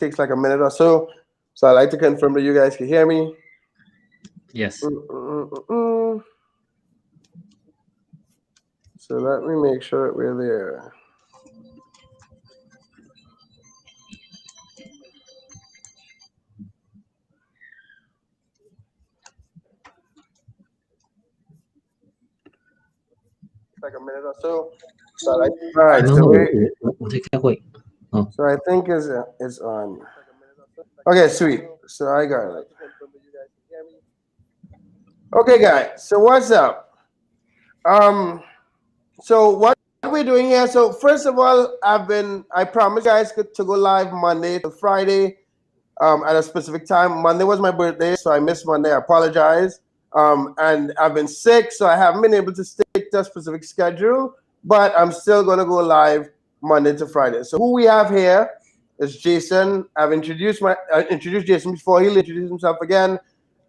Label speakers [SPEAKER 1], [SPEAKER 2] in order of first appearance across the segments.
[SPEAKER 1] takes like a minute or so. So I like to confirm that you guys can hear me.
[SPEAKER 2] Yes.
[SPEAKER 1] So let me make sure that we're there. Like a minute or so. So like, all right.
[SPEAKER 2] No,
[SPEAKER 1] So
[SPEAKER 2] no,
[SPEAKER 1] we.
[SPEAKER 2] we'll take that. Wait. Oh.
[SPEAKER 1] So I think is on. Okay, sweet. So I got it. Okay, guys. So what's up? So what we're doing here. So first of all, I promised you guys to go live Monday to Friday, at a specific time. Monday was my birthday, so I missed Monday. I apologize. And I've been sick, so I haven't been able to stick to a specific schedule. But I'm still gonna go live Monday to Friday. So who we have here is Jason. I've introduced Jason before. He'll introduce himself again,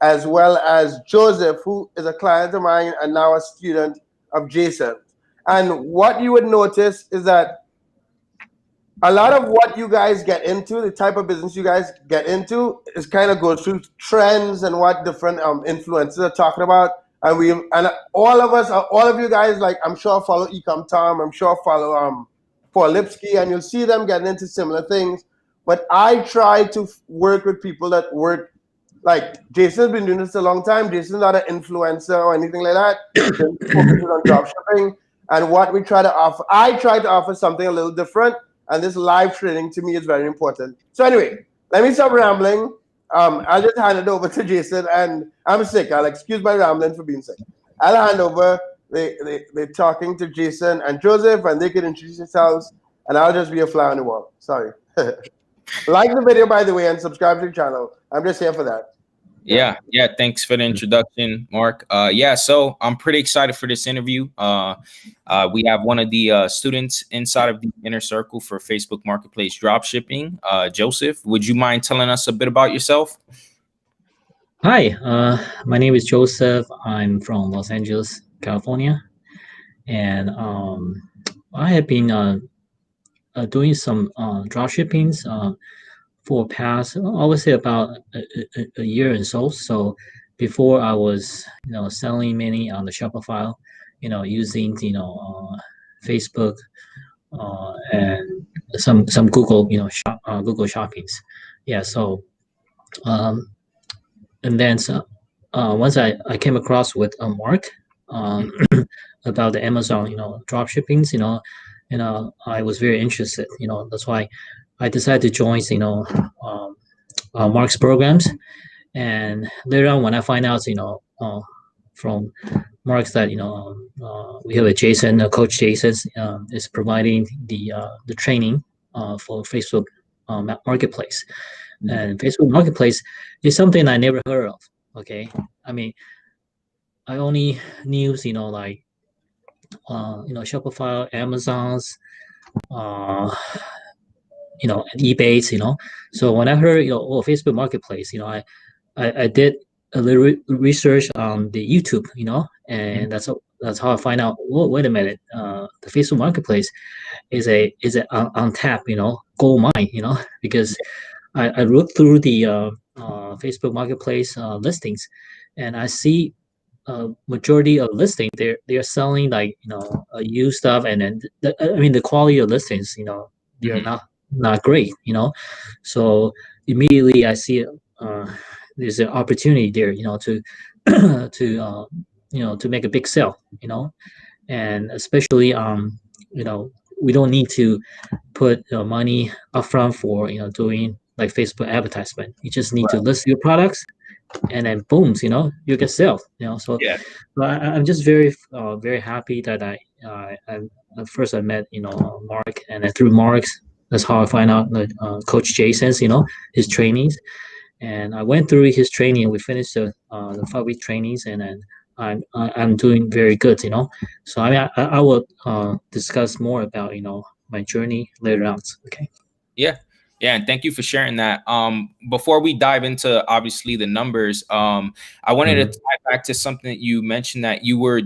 [SPEAKER 1] as well as Joseph, who is a client of mine and now a student of Jason. And what you would notice is that a lot of what you guys get into, the type of business you guys get into, is kind of goes through trends and what different influencers are talking about. And all of us, all of you guys, like I'm sure follow Ecom Tom, I'm sure follow Paul Lipsky, and you'll see them getting into similar things. But I try to work with people that work. Like Jason's been doing this a long time. Jason's not an influencer or anything like that. He's focuses on dropshipping. And what we try to offer, I try to offer something a little different. And this live training to me is very important. So anyway, let me stop rambling. I'll just hand it over to Jason. And I'm sick. I'll excuse my rambling for being sick. I'll hand over the talking to Jason and Joseph, and they can introduce themselves. And I'll just be a fly on the wall. Sorry. Like the video, by the way, and subscribe to the channel. I'm just here for that.
[SPEAKER 3] Yeah. Thanks for the introduction, Mark. So I'm pretty excited for this interview. We have one of the students inside of the inner circle for Facebook Marketplace Dropshipping. Joseph, would you mind telling us a bit about yourself?
[SPEAKER 2] Hi, my name is Joseph. I'm from Los Angeles, California, and I have been doing some dropshippings for past, I would say about a year and so. So before I was, selling many on the Shopify, using, Facebook and some Google, Google Shoppings. Yeah. So, and then once I came across with Mark about the Amazon, drop shippings, I was very interested. That's why I decided to join, Mark's programs. And later on, when I find out, from Mark's that we have a Jason, Coach Jason, is providing the training for Facebook Marketplace. And Facebook Marketplace is something I never heard of. Okay, I mean, I only knew like Shopify, Amazon's, and eBay's. So when I heard Facebook Marketplace, I did a little research on the YouTube, and that's how I find out. Wait a minute, the Facebook Marketplace is a untapped gold mine, because I looked through the Facebook Marketplace listings, and I see majority of listings they're selling like used stuff, and then the quality of listings they are not great, so immediately I see there's an opportunity there to to make a big sale, and especially we don't need to put money upfront for doing like Facebook advertisement. You just need to list your products, and then boom, you get sales. So,
[SPEAKER 3] Yeah.
[SPEAKER 2] so I'm just very very happy that I at first I met Mark, and then through Mark's, that's how I find out that Coach Jason's his trainings, and I went through his training. We finished the 5-week trainings, and then I'm doing very good. So I will discuss more about my journey later on. Okay.
[SPEAKER 3] Yeah, and thank you for sharing that. Before we dive into obviously the numbers, I wanted to tie back to something that you mentioned, that you were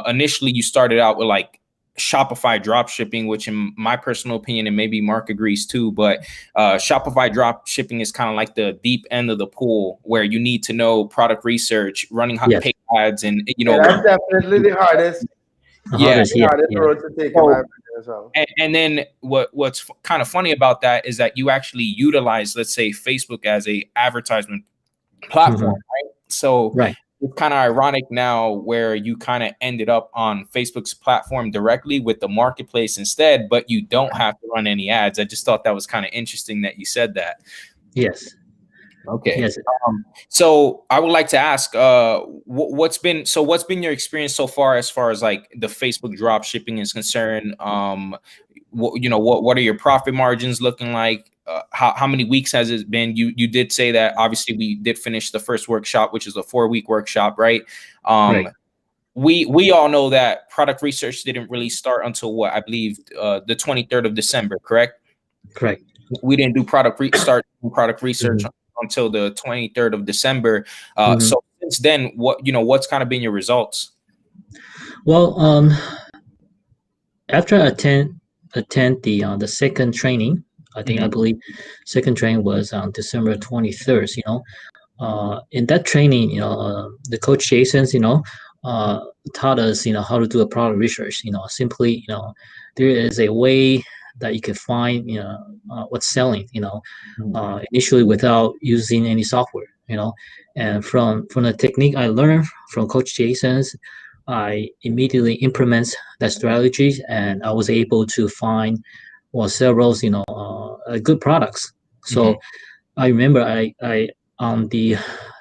[SPEAKER 3] initially you started out with like Shopify drop shipping, which in my personal opinion, and maybe Mark agrees too, but Shopify drop shipping is kind of like the deep end of the pool where you need to know product research, running paid ads, and
[SPEAKER 1] that's definitely the hardest.
[SPEAKER 2] The hardest
[SPEAKER 1] road to take in my opinion as well.
[SPEAKER 3] And then what's kind of funny about that is that you actually utilize, let's say, Facebook as a advertisement platform, right? So it's kind of ironic now where you kind of ended up on Facebook's platform directly with the marketplace instead, but you don't have to run any ads. I just thought that was kind of interesting that you said that.
[SPEAKER 2] Yes.
[SPEAKER 3] Okay. Yes. So I would like to ask, what's been your experience so far as like the Facebook drop shipping is concerned? What are your profit margins looking like? How many weeks has it been? You did say that obviously we did finish the first workshop, which is a 4-week workshop, right? We all know that product research didn't really start until what I believe the 23rd of December, correct?
[SPEAKER 2] Correct.
[SPEAKER 3] We didn't do product research until the 23rd of December. So since then, what's kind of been your results?
[SPEAKER 2] Well, after I attend the second training, I believe second training was on December 23rd. In that training, the coach Jason's, taught us, how to do a product research. Simply, there is a way that you can find, what's selling, initially without using any software, and from the technique I learned from Coach Jason's, I immediately implement that strategy, and I was able to find several, good products. So I remember I on the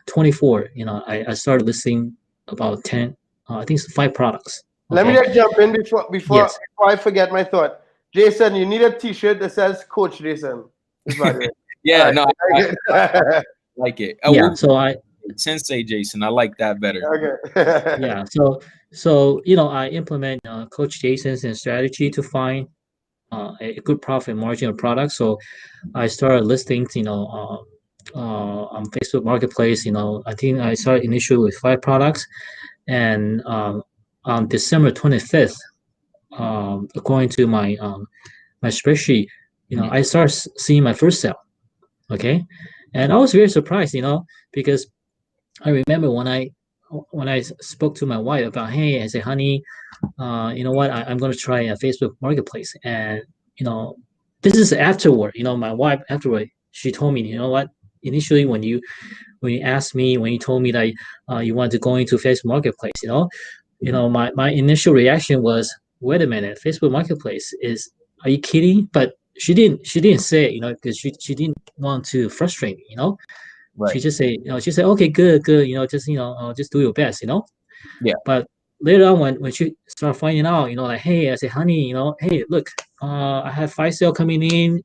[SPEAKER 2] 24th, I started listing about 10, I think it's 5 products.
[SPEAKER 1] Okay? Let me just jump in before I forget my thought. Jason, you need a T-shirt that says Coach Jason.
[SPEAKER 3] Yeah, no, I like it.
[SPEAKER 2] Yeah, so I
[SPEAKER 3] Sensei Jason, I like that better.
[SPEAKER 1] Okay.
[SPEAKER 2] Yeah, so I implement Coach Jason's strategy to find a good profit margin of products. So I started listings, on Facebook Marketplace. I think I started initially with 5 products, and on December 25th, according to my my spreadsheet, I started seeing my first sale. Okay, and I was very surprised, because I remember when I spoke to my wife about, hey, I said, honey, you know what, I'm going to try a Facebook Marketplace, and this is afterward. My wife afterward, she told me, you know what, initially when you asked me, when you told me that you want to go into Facebook Marketplace, my initial reaction was, wait a minute, Facebook Marketplace are you kidding? But she didn't say it, because she didn't want to frustrate me,
[SPEAKER 3] Right.
[SPEAKER 2] She just said, okay, good, just just do your best,
[SPEAKER 3] Yeah.
[SPEAKER 2] But later on, when she started finding out, like, hey, I said, honey, hey, look, I have 5 sale coming in,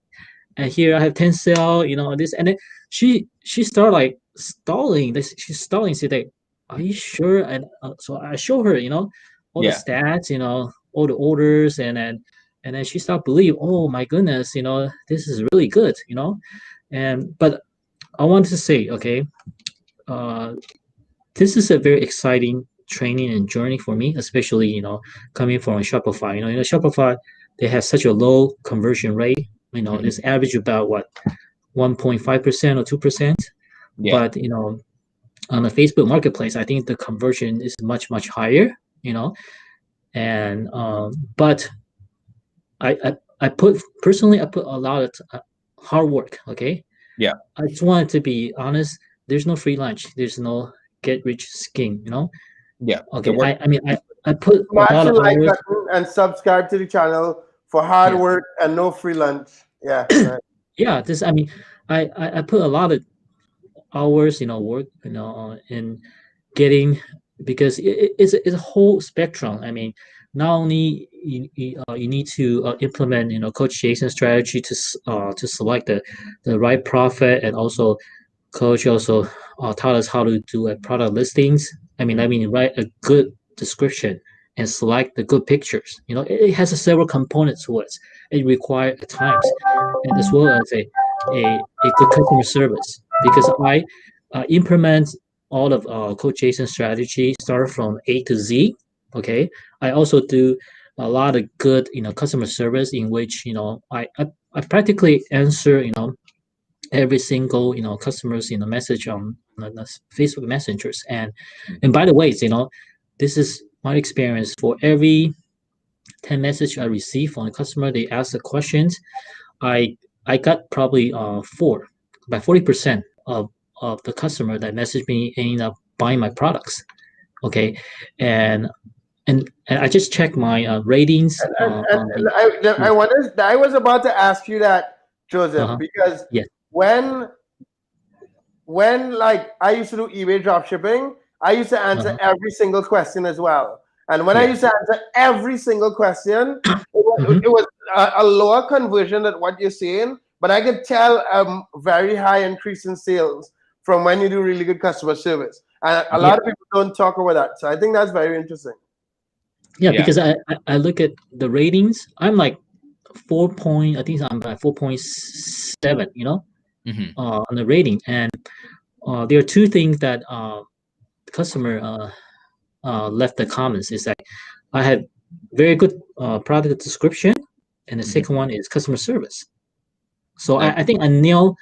[SPEAKER 2] and here I have 10 sale, this, and then she started like stalling. She's stalling. She said, are you sure? And so I show her, all the stats, all the orders, and then she started believe, oh my goodness, this is really good, but I want to say, okay, this is a very exciting training and journey for me, especially, coming from Shopify. Shopify, they have such a low conversion rate. It's average about 1.5% or 2%. But on the Facebook Marketplace, I think the conversion is much, much higher. And but I put a lot of hard work. Okay.
[SPEAKER 3] Yeah.
[SPEAKER 2] I just wanted to be honest. There's no free lunch. There's no get rich scheme.
[SPEAKER 3] Yeah.
[SPEAKER 2] Okay. I put
[SPEAKER 1] Smash
[SPEAKER 2] a lot
[SPEAKER 1] the
[SPEAKER 2] of
[SPEAKER 1] like
[SPEAKER 2] hours
[SPEAKER 1] button and subscribe to the channel for hard work and no free lunch. Yeah. Right.
[SPEAKER 2] Yeah. I put a lot of hours, work, in getting, because it's a whole spectrum. Not only you need to implement, Coach Jason's strategy to select the right profit, and also Coach also taught us how to do a product listings. Write a good description and select the good pictures. It has several components to it. It requires at times, and as well as a good customer service, because I implement all of Coach Jason's strategy, start from A to Z. Okay, I also do a lot of good, customer service in which, I practically answer, every single, customers, message on the Facebook messengers. And by the way, this is my experience. For every 10 message I receive from a customer, they ask the questions. I got probably four, by 40% of the customer that messaged me ended up buying my products. Okay, and and I just checked my ratings on the.
[SPEAKER 1] I
[SPEAKER 2] Yes.
[SPEAKER 1] wanted, I was about to ask you that, Joseph,
[SPEAKER 2] Uh-huh.
[SPEAKER 1] because
[SPEAKER 2] Yes.
[SPEAKER 1] when like I used to do eBay dropshipping, I used to answer
[SPEAKER 2] Uh-huh.
[SPEAKER 1] every single question as well. And when I
[SPEAKER 2] Yeah.
[SPEAKER 1] used to answer every single question,
[SPEAKER 2] Hmm.
[SPEAKER 1] it was a lower conversion than what you're saying, but I could tell very high increase in sales from when you do really good customer service. And a
[SPEAKER 2] Yeah.
[SPEAKER 1] lot of people don't talk about that. So I think that's very interesting.
[SPEAKER 2] Yeah.
[SPEAKER 3] Yeah.
[SPEAKER 2] Because I look at the ratings. I'm like 4 point. I think I'm at 4.7.
[SPEAKER 3] Hmm.
[SPEAKER 2] On the rating, and there are two things that customer left the comments is that I had very good product description, and the
[SPEAKER 3] Hmm.
[SPEAKER 2] second one is customer service. So
[SPEAKER 3] That,
[SPEAKER 2] I think I nail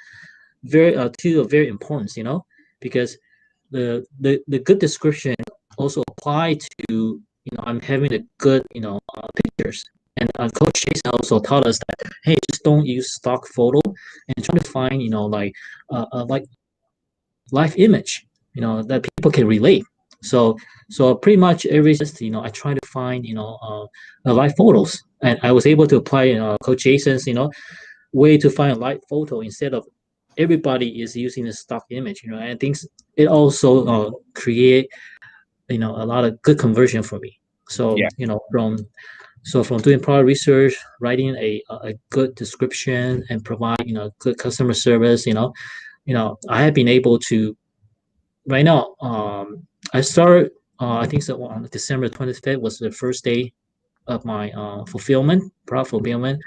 [SPEAKER 2] very two are very important, because the good description also apply to, I'm having a good, pictures. And Coach Chase also taught us that, hey, just don't use stock photo and try to find, like live image, that people can relate. So pretty much every, I try to find, live photos, and I was able to apply Coach Jason's, way to find a live photo instead of everybody is using the stock image, and I think it also create, a lot of good conversion for me. So
[SPEAKER 3] yeah.
[SPEAKER 2] from doing product research, writing a good description and provide, good customer service, I have been able to right now. I started. I think so on December 25th was the first day of my product fulfillment,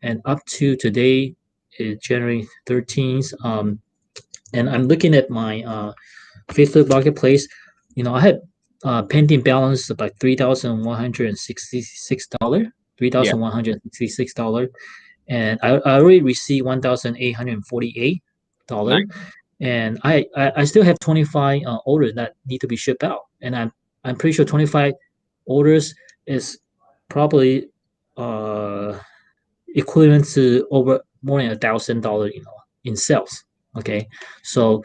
[SPEAKER 2] and up to today is January 13th. And I'm looking at my Facebook Marketplace. I had pending balance of like $3,166,
[SPEAKER 3] Yeah.
[SPEAKER 2] $3,166, and I already received $1,848,
[SPEAKER 3] Nice.
[SPEAKER 2] and I still have 25 orders that need to be shipped out, and I'm pretty sure 25 orders is probably uh equivalent to over more than $1,000, in sales. Okay, so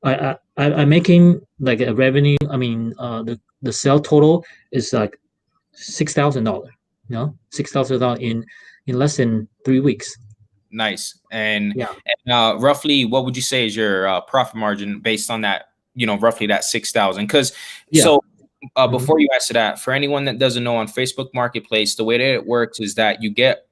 [SPEAKER 2] I'm making like a revenue. I mean, the sale total is like $6,000. $6,000 in less than 3 weeks.
[SPEAKER 3] Nice. And,
[SPEAKER 2] Yeah.
[SPEAKER 3] roughly, what would you say is your profit margin based on that? Roughly that 6,000. Because
[SPEAKER 2] Yeah.
[SPEAKER 3] so
[SPEAKER 2] Mhm.
[SPEAKER 3] before you answer that, for anyone that doesn't know, on Facebook Marketplace, the way that it works is that you get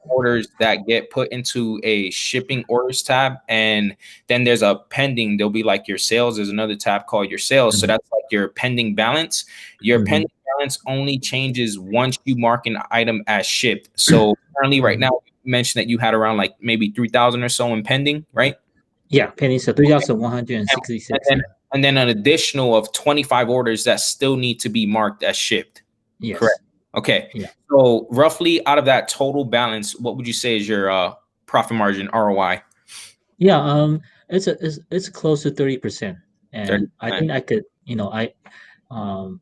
[SPEAKER 3] orders that get put into a shipping orders tab, and then there's a pending. There'll be like your sales. There's another tab called your sales. So
[SPEAKER 2] Mhm.
[SPEAKER 3] that's like your pending balance. Your
[SPEAKER 2] Mhm.
[SPEAKER 3] pending balance only changes once you mark an item as shipped. So currently, right
[SPEAKER 2] Mhm.
[SPEAKER 3] now, you mentioned that you had around like maybe 3,000 or so in pending, right?
[SPEAKER 2] Yeah, penny, so
[SPEAKER 3] Okay. And,
[SPEAKER 2] 3,166.
[SPEAKER 3] and then
[SPEAKER 2] Yeah.
[SPEAKER 3] and then an additional of 25 orders that still need to be marked as shipped.
[SPEAKER 2] Yes.
[SPEAKER 3] Correct. Okay.
[SPEAKER 2] Yeah.
[SPEAKER 3] So roughly out of that total balance, what would you say is your profit margin ROI?
[SPEAKER 2] Yeah. It's close to 30%, and I
[SPEAKER 3] 30%.
[SPEAKER 2] think I could,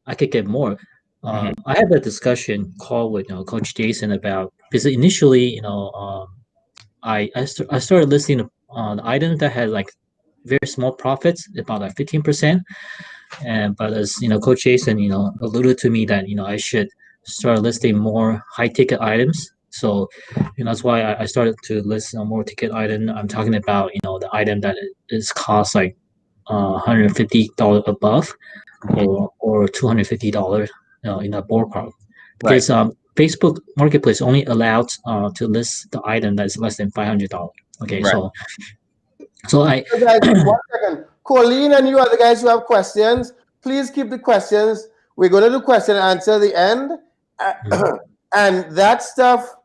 [SPEAKER 2] I could get more.
[SPEAKER 3] Hmm.
[SPEAKER 2] I had a discussion call with, Coach Jason about, because initially, I started listing on items that had like very small profits, about like 15%. And but as Coach Jason, alluded to me that I should start listing more high ticket items. So that's why I started to list more ticket item. I'm talking about the item that is cost like $150 above,
[SPEAKER 3] Hmm.
[SPEAKER 2] or $250, in that ballpark,
[SPEAKER 3] Right.
[SPEAKER 2] because Facebook Marketplace only allows to list the item that is less than $500. Okay,
[SPEAKER 3] Right.
[SPEAKER 2] so I.
[SPEAKER 1] So guys, 1 second. Colleen and you other guys who have questions, please keep the questions. We're going to do question and answer at the end. And that stuff,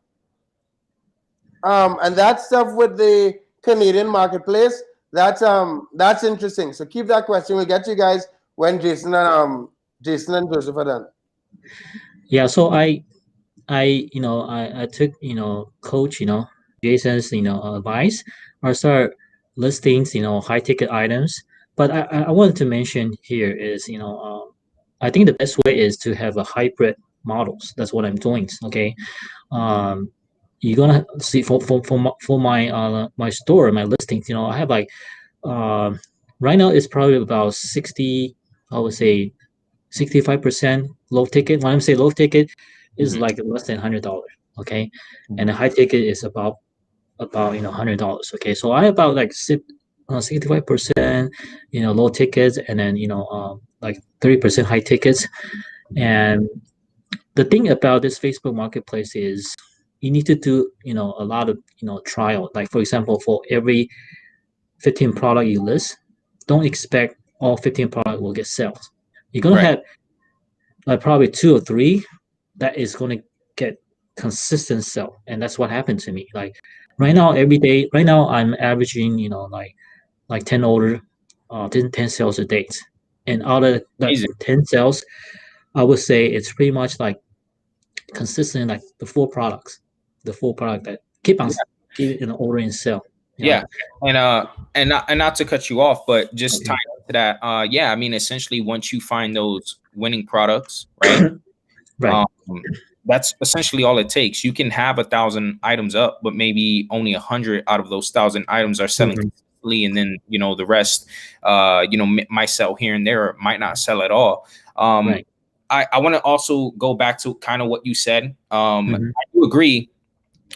[SPEAKER 1] with the Canadian marketplace, that's interesting. So keep that question. We'll get you guys when Jason and Joseph are done.
[SPEAKER 2] Yeah, so I took coach Jason's advice. I start listings high ticket items. But I wanted to mention here is I think the best way is to have a hybrid models. That's what I'm doing. Okay, um, you're gonna see for my store, my listings. I have like um right now it's probably about 60. I would say 65% low ticket. When I say low ticket, is
[SPEAKER 3] Mhm.
[SPEAKER 2] like less than $100. Okay, and
[SPEAKER 3] Mhm.
[SPEAKER 2] the high ticket is about $100. Okay, so I about like 65% low tickets, and then like 30% high tickets. And the thing about this Facebook Marketplace is you need to do a lot of trial. Like for example, for every 15 product you list, don't expect all 15 product will get sales. You're gonna
[SPEAKER 3] Right.
[SPEAKER 2] have like probably two or three that is going to get consistent sell, and that's what happened to me. Like right
[SPEAKER 3] Mhm.
[SPEAKER 2] now, every day, right now I'm averaging like 10 order, 10 sales a day, and out of that
[SPEAKER 3] Amazing.
[SPEAKER 2] 10 sales, I would say it's pretty much like consistent, like the four product that keep on keep order and sell. You know.
[SPEAKER 3] Yeah, and not to cut you off, but just tying
[SPEAKER 2] Okay.
[SPEAKER 3] into that, yeah, I mean, essentially, once you find those winning products, right?
[SPEAKER 2] Right.
[SPEAKER 3] Um, that's essentially all it takes. You can have 1,000 items up, but maybe only 100 out of those 1,000 items are selling
[SPEAKER 2] Mhm.
[SPEAKER 3] consistently, and then the rest, might sell here and there, or might not sell at all. Um,
[SPEAKER 2] Right.
[SPEAKER 3] I want to also go back to kind of what you said.
[SPEAKER 2] Mhm.
[SPEAKER 3] I do agree.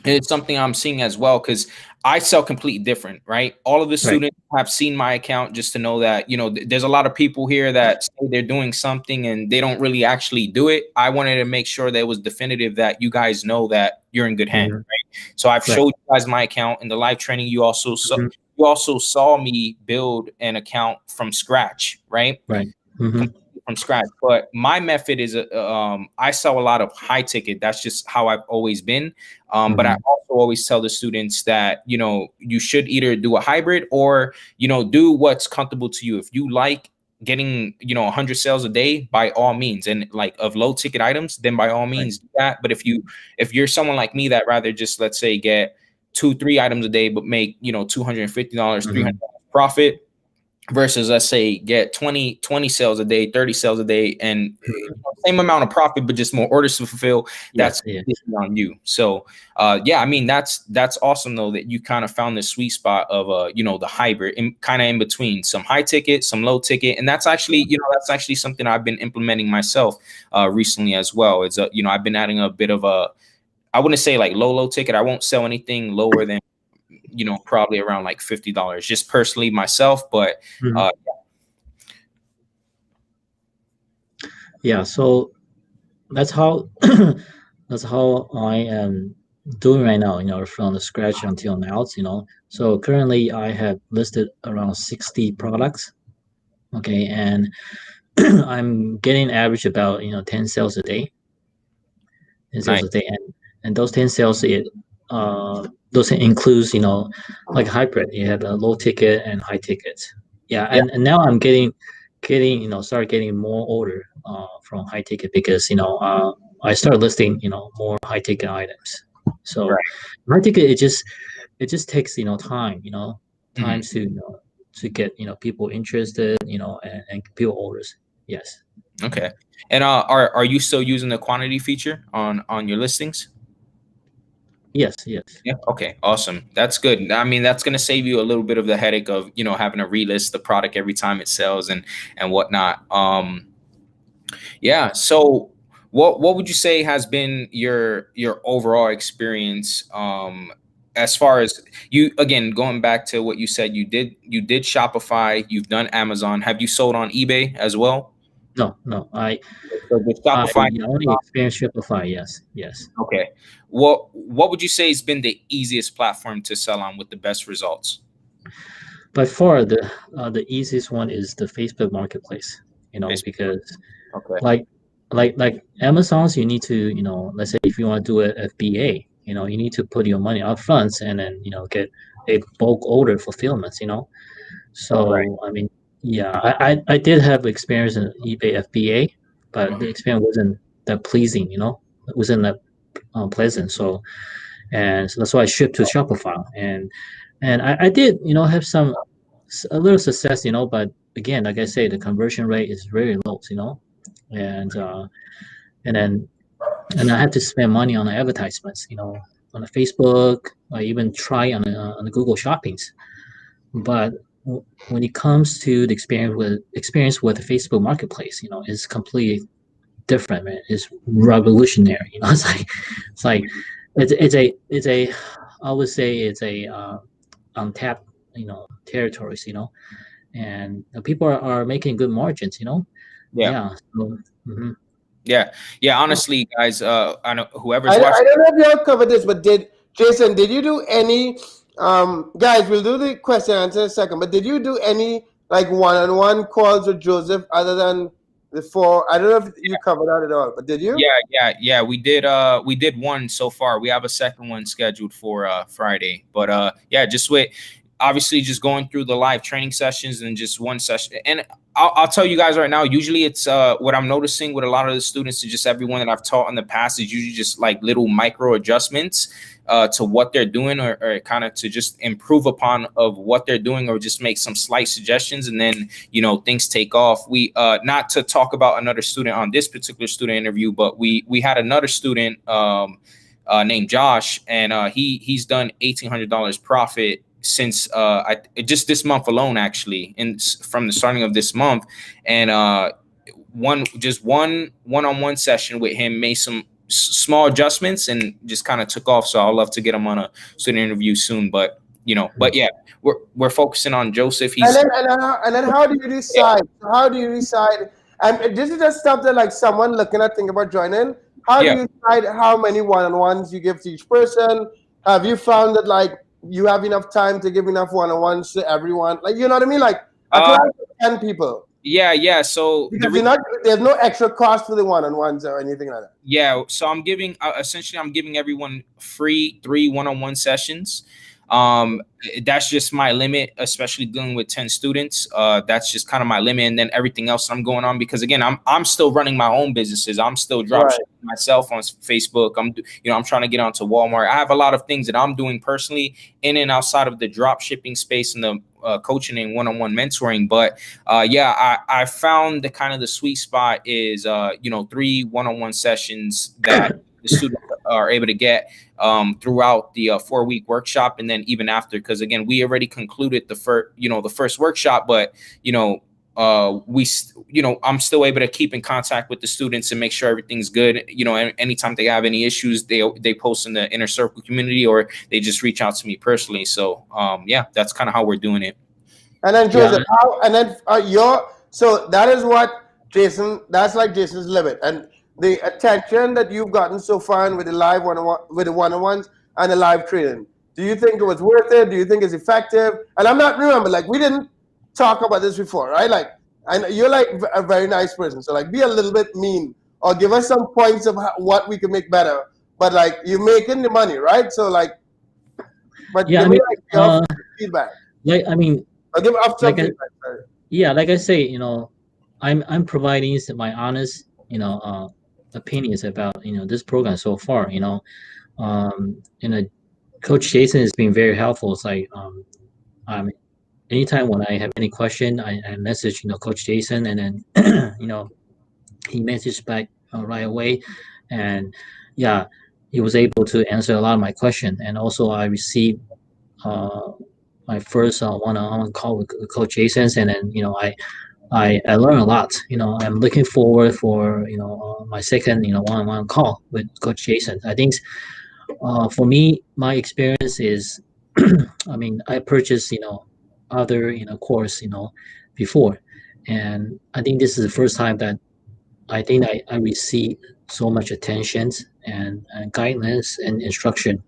[SPEAKER 3] It's something I'm seeing as well because I sell completely different, right? All of the
[SPEAKER 2] Right.
[SPEAKER 3] students have seen my account just to know that, there's a lot of people here that say they're doing something and they don't really actually do it. I wanted to make sure that it was definitive that you guys know that you're in good hands,
[SPEAKER 2] Mhm.
[SPEAKER 3] right? So I've
[SPEAKER 2] Right.
[SPEAKER 3] showed you guys my account in the live training.
[SPEAKER 2] Mhm.
[SPEAKER 3] You also saw me build an account from scratch, right?
[SPEAKER 2] Right. Mhm.
[SPEAKER 3] Completely from scratch. But my method is I sell a lot of high ticket. That's just how I've always been. But I
[SPEAKER 2] Mhm.
[SPEAKER 3] also always tell the students that you should either do a hybrid or do what's comfortable to you. If you like getting 100 sales a day, by all means, and like of low ticket items, then by all
[SPEAKER 2] Right.
[SPEAKER 3] means do that. But if you're someone like me that rather just, let's say, get 2-3 items a day but make $250,
[SPEAKER 2] Mhm.
[SPEAKER 3] $300 profit, versus, let's say, get 20 sales a day, 30 sales a day, and
[SPEAKER 2] Mhm.
[SPEAKER 3] same amount of profit but just more orders to fulfill.
[SPEAKER 2] Yes.
[SPEAKER 3] That's
[SPEAKER 2] Yes.
[SPEAKER 3] completely on you. So yeah, I mean, that's awesome though, that you kind of found the sweet spot of the hybrid, in kind of in between some high ticket, some low ticket. And that's actually something I've been implementing myself recently as well. It's I've been adding a bit of a, I wouldn't say like low ticket. I won't sell anything lower than probably around like $50, just personally myself. But
[SPEAKER 2] Mhm.
[SPEAKER 3] uh
[SPEAKER 2] Yeah. So that's how that's how I am doing right now. From the scratch until now. So currently I have listed around 60 products. Okay, and I'm getting average about 10 sales a day. 10 sales
[SPEAKER 3] nice.
[SPEAKER 2] a day, and those 10 sales those includes like hybrid. You have a low ticket and high tickets. Yeah,
[SPEAKER 3] Yeah.
[SPEAKER 2] and now I'm getting start getting more order from high ticket because I start listing more high ticket items. So
[SPEAKER 3] Right.
[SPEAKER 2] high ticket, it just takes time time
[SPEAKER 3] Mhm.
[SPEAKER 2] to get people interested and people orders. Yes.
[SPEAKER 3] Okay. And are you still using the quantity feature on your listings?
[SPEAKER 2] Yes. Yes.
[SPEAKER 3] Yeah. Okay. Awesome. That's good. I mean, that's going to save you a little bit of the headache of having to relist the product every time it sells and whatnot. Yeah. So what would you say has been your overall experience, as far as you, again, going back to what you said, you did Shopify, you've done Amazon. Have you sold on eBay as well?
[SPEAKER 2] No, no.
[SPEAKER 3] So the
[SPEAKER 2] I
[SPEAKER 3] Shopify.
[SPEAKER 2] only experience Shopify. Yes, yes.
[SPEAKER 3] Okay. What would you say has been the easiest platform to sell on with the best results?
[SPEAKER 2] By far, the easiest one is the Facebook Marketplace.
[SPEAKER 3] Facebook.
[SPEAKER 2] Because
[SPEAKER 3] Okay.
[SPEAKER 2] like Amazon's, you need to let's say if you want to do a FBA, you need to put your money up front and then get a bulk order fulfillment.
[SPEAKER 3] Right.
[SPEAKER 2] So I mean, yeah, I did have experience in eBay FBA, but the experience wasn't that pleasing. It wasn't that pleasant. So that's why I shipped to Shopify, and I did have a little success, but again, like I say, the conversion rate is very low, and and then and I had to spend money on advertisements, on the Facebook. I even try on the Google Shoppings, but when it comes to the experience with the Facebook Marketplace, it's completely different, man. It's revolutionary. It's like it's a I would say it's a untapped territories, and people are making good margins,
[SPEAKER 3] Yeah.
[SPEAKER 2] yeah. So, mhm.
[SPEAKER 3] Yeah. Honestly, guys, I know whoever's
[SPEAKER 1] I
[SPEAKER 3] watching.
[SPEAKER 1] don't know if y'all covered this, but Jason, did you do any guys, we'll do the question and answer in a second, but did you do any like one-on-one calls with Joseph other than the four? I don't know if you covered that at all, but did you?
[SPEAKER 3] Yeah. We did one so far. We have a second one scheduled for Friday. But yeah, just with obviously just going through the live training sessions and just one session. And I'll tell you guys right now, usually it's what I'm noticing with a lot of the students and just everyone that I've taught in the past is usually just like little micro adjustments to what they're doing, or kind of to just improve upon of what they're doing, or just make some slight suggestions, and then things take off. We not to talk about another student on this particular student interview, but we had another student named Josh, and he's done $1,800 profit since just this month alone, actually, and from the starting of this month. And one-on-one session with him made some small adjustments and just kind of took off. So I'll love to get him on a student interview soon. But but yeah, we're focusing on Joseph. He's
[SPEAKER 1] And then how do you decide? How do you decide? And this is just stuff that like someone looking at think about joining. How do you decide how many one-on-ones you give to each person? Have you found that like you have enough time to give enough one-on-ones to everyone? Like, you know what I mean? Like a class of 10 people.
[SPEAKER 3] Yeah. So
[SPEAKER 1] because there's no extra cost for the one-on-ones or anything like that.
[SPEAKER 3] Yeah. So I'm giving essentially I'm giving everyone free 3 one-on-one sessions. That's just my limit, especially dealing with 10 students. That's just kind of my limit. And then everything else I'm going on, because again, I'm still running my own businesses. I'm still dropshipping myself on Facebook. I'm trying to get onto Walmart. I have a lot of things that I'm doing personally in and outside of the dropshipping space and the coaching and one-on-one mentoring. But I found the kind of the sweet spot is 3 one-on-one sessions that the students are able to get throughout the 4-week workshop, and then even after, because again, we already concluded the first workshop, but I'm still able to keep in contact with the students and make sure everything's good. Anytime they have any issues, they post in the inner circle community, or they just reach out to me personally. So that's kind of how we're doing it.
[SPEAKER 1] And then Joseph, so that is what Jason. That's like Jason's limit, and the attention that you've gotten so far with the live one-on-ones and the live training. Do you think it was worth it? Do you think it's effective? And I'm not remember, like we didn't talk about this before, right? Like, and you're like a very nice person, so like be a little bit mean or give us some points of what we can make better. But like you're making the money, right? So like, but
[SPEAKER 2] yeah,
[SPEAKER 1] feedback.
[SPEAKER 2] Like
[SPEAKER 1] I'll give up some feedback.
[SPEAKER 2] Like I say, I'm providing my honest, opinions about this program so far. Coach Jason has been very helpful. It's like anytime when I have any question, I message Coach Jason, and then he messaged back right away, and he was able to answer a lot of my question. And also I received my first one-on-one call with Coach Jason, and then I learned a lot. I'm looking forward for my second one-on-one call with Coach Jason. I think for me, my experience is I purchased other course before, and I think this is the first time that I think I received so much attention and guidance and instruction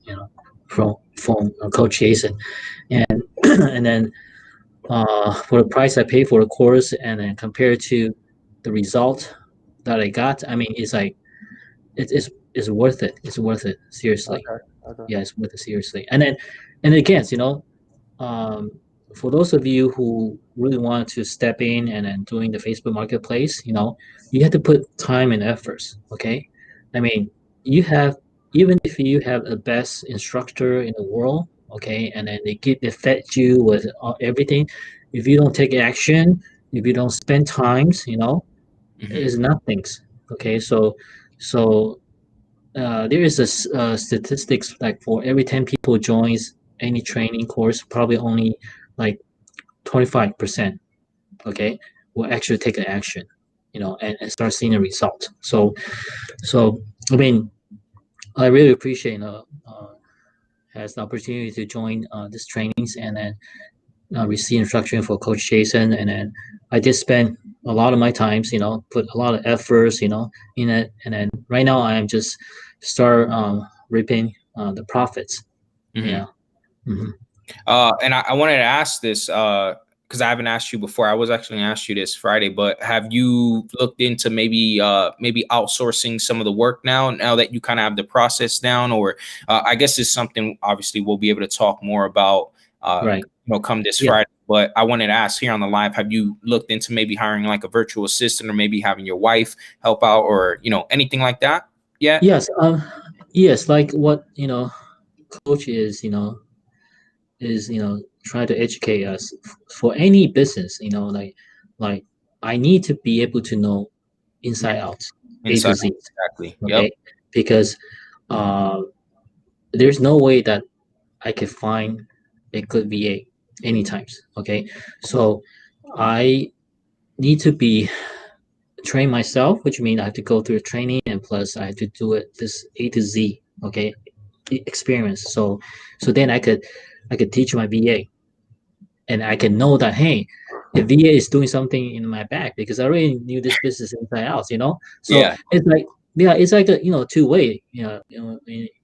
[SPEAKER 2] from Coach Jason, and and then for the price I paid for the course, and then compared to the result that I got, it's like it's worth it. It's worth it, seriously.
[SPEAKER 1] Okay.
[SPEAKER 2] Yeah, it's worth it, seriously. And again, for those of you who really want to step in and then doing the Facebook Marketplace, you have to put time and efforts. Okay, you even if you have the best instructor in the world, okay, and then they fed you with everything, if you don't take action, if you don't spend times, it's nothing. Okay, so there is statistics like for every 10 people joins any training course, probably only like 25%, okay, will actually take an action, and start seeing a result. So I mean, I really appreciate has the opportunity to join these trainings, and then receive instruction for Coach Jason, and then I did spend a lot of my times, put a lot of efforts, in it, and then right now I am just start reaping the profits. Yeah. Mm-hmm.
[SPEAKER 3] And I wanted to ask this because I haven't asked you before. I was actually going to ask you this Friday, but have you looked into maybe outsourcing some of the work now that you kind of have the process down? Or I guess it's something obviously we'll be able to talk more about
[SPEAKER 2] Right.
[SPEAKER 3] come this Friday. But I wanted to ask here on the live, have you looked into maybe hiring like a virtual assistant, or maybe having your wife help out, or anything like that yet?
[SPEAKER 2] Yes. Yes, like what coach is try to educate us for any business, like I need to be able to know inside out, A to Z.
[SPEAKER 3] Exactly.
[SPEAKER 2] Okay.
[SPEAKER 3] Yep.
[SPEAKER 2] Because there's no way that I could find a good VA anytime. Okay. So I need to be trained myself, which means I have to go through training, and plus I have to do it this A to Z, okay, experience. So then I could teach my VA, and I can know that, hey, the VA is doing something in my back because I already knew this business inside out, So
[SPEAKER 3] Yeah.
[SPEAKER 2] it's like a two-way,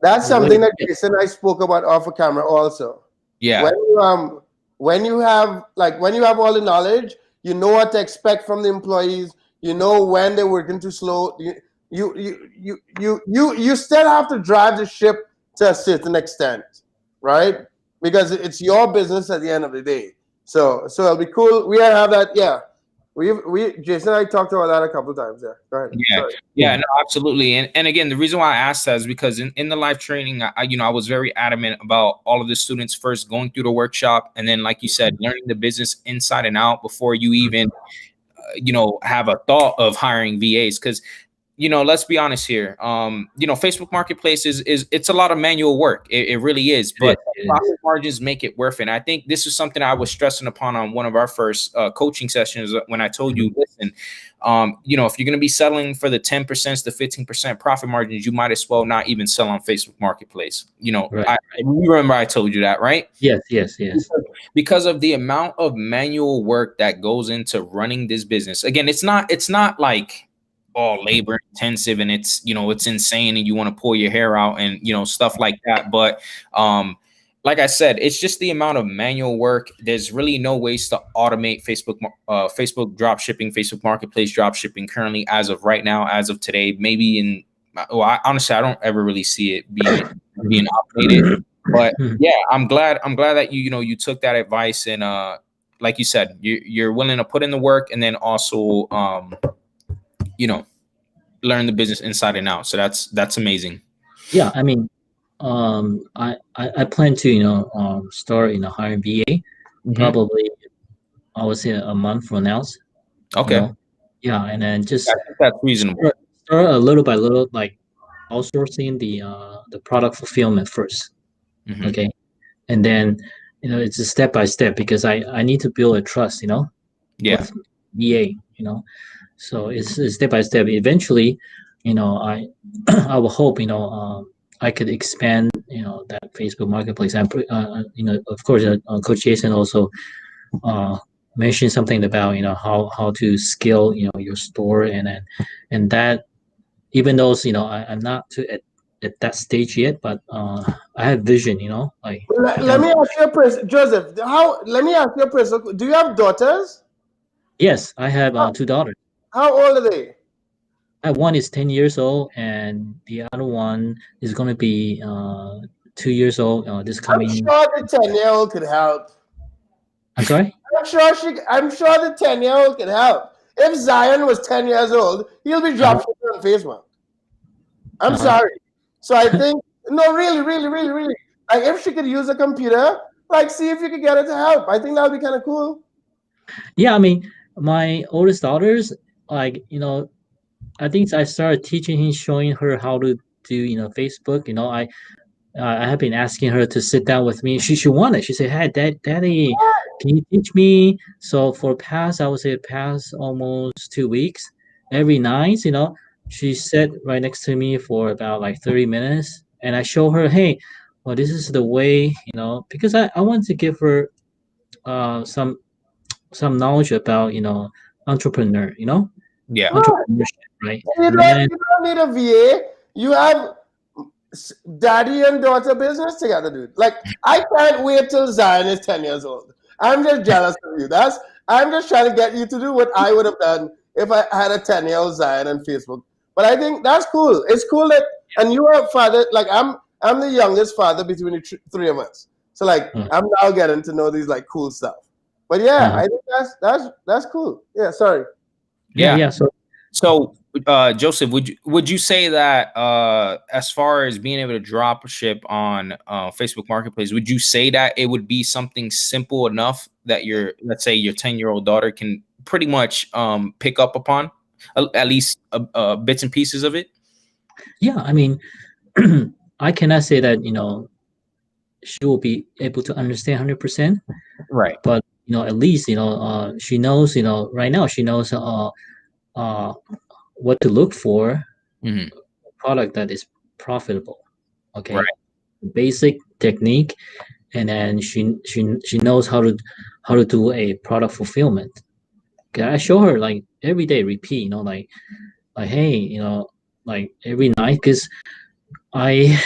[SPEAKER 1] That's something that Jason and I spoke about off of camera also.
[SPEAKER 3] Yeah.
[SPEAKER 1] When you have all the knowledge, you know what to expect from the employees. You know when they're working too slow. You still have to drive the ship to a certain extent, right? Because it's your business at the end of the day. So it'll be cool. We have that. Yeah, we Jason and I talked about that a couple of times. Yeah, go ahead.
[SPEAKER 3] Yeah.
[SPEAKER 1] Sorry.
[SPEAKER 3] Yeah, no, absolutely. And again, the reason why I asked that is because in the live training, I was very adamant about all of the students first going through the workshop, and then, like you said, learning the business inside and out before you even have a thought of hiring VAs. Because let's be honest here. Facebook Marketplace is it's a lot of manual work. It really is, but profit margins make it worth it. And I think this is something I was stressing upon on one of our first coaching sessions when I told you, listen, if you're going to be selling for the 10% to 15% profit margins, you might as well not even sell on Facebook Marketplace.
[SPEAKER 2] Right.
[SPEAKER 3] You remember I told you that, right?
[SPEAKER 2] Yes.
[SPEAKER 3] Because of the amount of manual work that goes into running this business. Again, it's not like all labor intensive and it's insane and you want to pull your hair out and stuff like that, but like I said, it's just the amount of manual work. There's really no ways to automate Facebook dropshipping, Facebook Marketplace dropshipping currently, as of right now, as of today. Maybe honestly, I don't ever really see it being automated. But yeah, I'm glad that you took that advice, and like you said, you're willing to put in the work, and then also learn the business inside and out. So that's amazing.
[SPEAKER 2] Yeah, I mean, I plan to start hiring VA probably, I would say, a month from now.
[SPEAKER 3] Okay.
[SPEAKER 2] Yeah, and then just
[SPEAKER 3] I think that's reasonable.
[SPEAKER 2] Start a little by little, like outsourcing the product fulfillment first. Okay, and then it's a step by step, because I need to build a trust, with VA, so it's step by step. Eventually, I I will hope I could expand that Facebook Marketplace. And of course, Coach Jason also mentioned something about how to scale your store, and that, even though I'm not at that stage yet, but I have vision. Like,
[SPEAKER 1] let me ask you, Joseph. Let me ask you a person. Do you have daughters?
[SPEAKER 2] Yes, I have 2 daughters.
[SPEAKER 1] How old are they?
[SPEAKER 2] One is 10 years old, and the other one is going to be 2 years old this coming.
[SPEAKER 1] I'm sure the 10-year-old could help.
[SPEAKER 2] I'm sorry?
[SPEAKER 1] I'm sure the 10-year-old can help. If Zion was 10 years old, he'll be dropshipping on Facebook. I'm sorry. So I think no, really, really, really, really. Like if she could use a computer, like see if you could get her to help. I think that would be kind of cool.
[SPEAKER 2] Yeah, I mean, my oldest daughters, like, I think I started teaching him, showing her how to do, Facebook. I have been asking her to sit down with me. She wanted. She said, "Hey, Daddy, can you teach me?" So for past, I would say past almost 2 weeks, every night, she sat right next to me for about like 30 minutes, and I show her, "Hey, well, this is the way," because I want to give her some knowledge about entrepreneur,
[SPEAKER 3] Yeah.
[SPEAKER 2] entrepreneurship, right?
[SPEAKER 1] You
[SPEAKER 2] And then
[SPEAKER 1] don't, you don't need a VA. You have daddy and daughter business together, dude. Like I can't wait till Zion is 10 years old. I'm just jealous of you. I'm just trying to get you to do what I would have done if I had a 10-year-old Zion on Facebook. But I think that's cool. It's cool that and you are father. Like I'm the youngest father between the three of us. So like
[SPEAKER 2] uh,
[SPEAKER 1] I'm now getting to know these like cool stuff. But yeah,
[SPEAKER 2] uh,
[SPEAKER 1] I think that's cool. Yeah, sorry.
[SPEAKER 2] yeah,
[SPEAKER 3] Yeah.
[SPEAKER 2] yeah. So
[SPEAKER 3] So, Joseph, would you say that as far as being able to drop ship on Facebook Marketplace, would you say that it would be something simple enough that let's say your 10-year-old daughter can pretty much pick up upon at least bits and pieces of it?
[SPEAKER 2] yeah, I mean, I cannot say that she will be able to understand 100%,
[SPEAKER 3] Right.
[SPEAKER 2] but at least she knows right now she knows uh what to look for,
[SPEAKER 3] Hmm.
[SPEAKER 2] a product that is profitable.
[SPEAKER 3] Right.
[SPEAKER 2] Okay, basic technique, and then she knows how to do a product fulfillment. Okay, I show her like every day, repeat, like hey, like every night, because I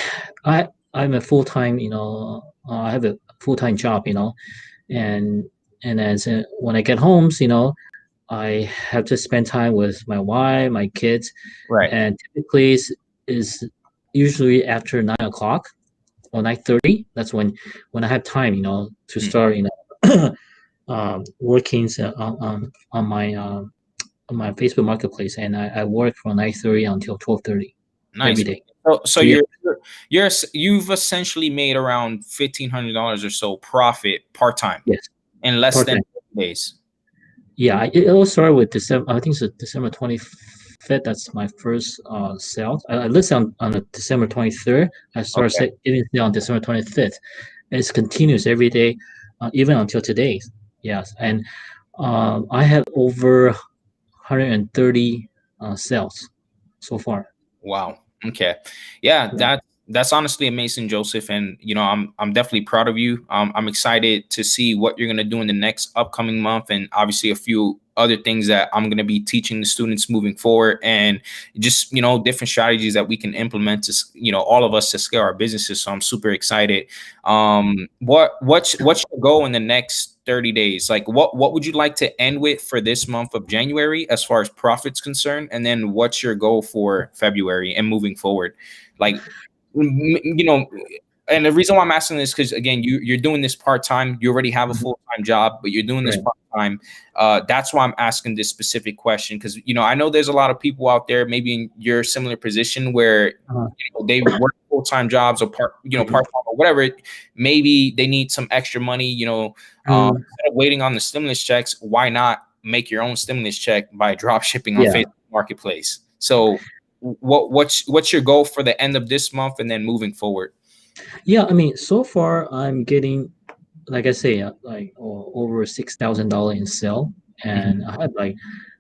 [SPEAKER 2] I'm a full time, I have a full time job, and as when I get home, I have to spend time with my wife, my kids,
[SPEAKER 3] Right.
[SPEAKER 2] and typically is usually after 9 o'clock or 9:30. That's when I have time, to
[SPEAKER 3] Mm.
[SPEAKER 2] start, working on my Facebook Marketplace, and I work from 9:30 until 12:30 every
[SPEAKER 3] Nice.
[SPEAKER 2] day.
[SPEAKER 3] So
[SPEAKER 2] So yeah,
[SPEAKER 3] you've essentially made around $1,500 or so profit part time
[SPEAKER 2] yes,
[SPEAKER 3] in less
[SPEAKER 2] part
[SPEAKER 3] than
[SPEAKER 2] time.
[SPEAKER 3] 30 days.
[SPEAKER 2] Yeah, it all started with December. I think it's December 25th. That's my first sale. I listed on the December 23rd. I started
[SPEAKER 3] Okay.
[SPEAKER 2] giving sale on December 25th. It's continuous every day, even until today. Yes, and I have over 130 sales so far.
[SPEAKER 3] Wow. Okay. Yeah,
[SPEAKER 2] Yeah.
[SPEAKER 3] that's honestly amazing, Joseph. And I'm definitely proud of you. I'm excited to see what you're gonna do in the next upcoming month, and obviously a few other things that I'm gonna be teaching the students moving forward, and just different strategies that we can implement to all of us to scale our businesses. So I'm super excited. What's your goal in the next 30 days? Like what would you like to end with for this month of January as far as profits concerned, and then what's your goal for February and moving forward? Like and the reason why I'm asking this, because again, you're doing this part-time, you already have a
[SPEAKER 2] Mhm.
[SPEAKER 3] full-time job, but you're doing this
[SPEAKER 2] Right.
[SPEAKER 3] part-time. That's why I'm asking this specific question, because I know there's a lot of people out there maybe in your similar position where
[SPEAKER 2] Uh,
[SPEAKER 3] they work full-time jobs or
[SPEAKER 2] mhm.
[SPEAKER 3] part-time or whatever. Maybe they need some extra money,
[SPEAKER 2] Mm,
[SPEAKER 3] instead of waiting on the stimulus checks, why not make your own stimulus check by drop shipping on
[SPEAKER 2] yeah.
[SPEAKER 3] Facebook Marketplace? So what's your goal for the end of this month and then moving forward?
[SPEAKER 2] Yeah, I mean, so far I'm getting, like I say, like over $6,000 in sale,
[SPEAKER 3] Mhm.
[SPEAKER 2] and I have like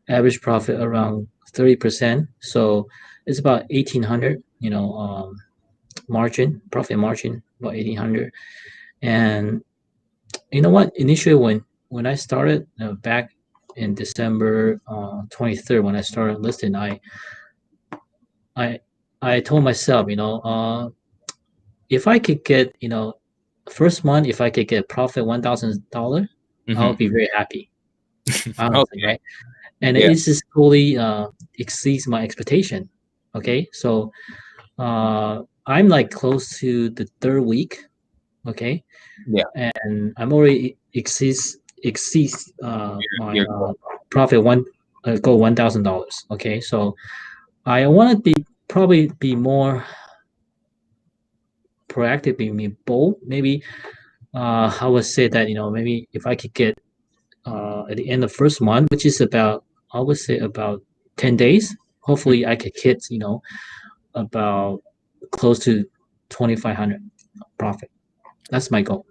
[SPEAKER 2] average profit around 30%. So it's about 1,800, margin, profit margin, about 1,800. And you know what? Initially, when I started, back in December 23rd, when I started listing, I I told myself, if I could get, first month, if I could get profit $1,000, I
[SPEAKER 3] Mhm.
[SPEAKER 2] would be very happy. Honestly,
[SPEAKER 3] Okay.
[SPEAKER 2] right? And
[SPEAKER 3] Yeah.
[SPEAKER 2] it just totally exceeds my expectation. Okay, so I'm like close to the third week. Okay,
[SPEAKER 3] Yeah.
[SPEAKER 2] and I'm already exceeds my
[SPEAKER 3] You're cool.
[SPEAKER 2] profit goal $1,000. Okay, so I want to be probably be more proactive, being bold. Maybe I would say that, maybe if I could get at the end of first month, which is about, I would say about 10 days, hopefully I could hit, about close to 2,500 profit. That's my goal.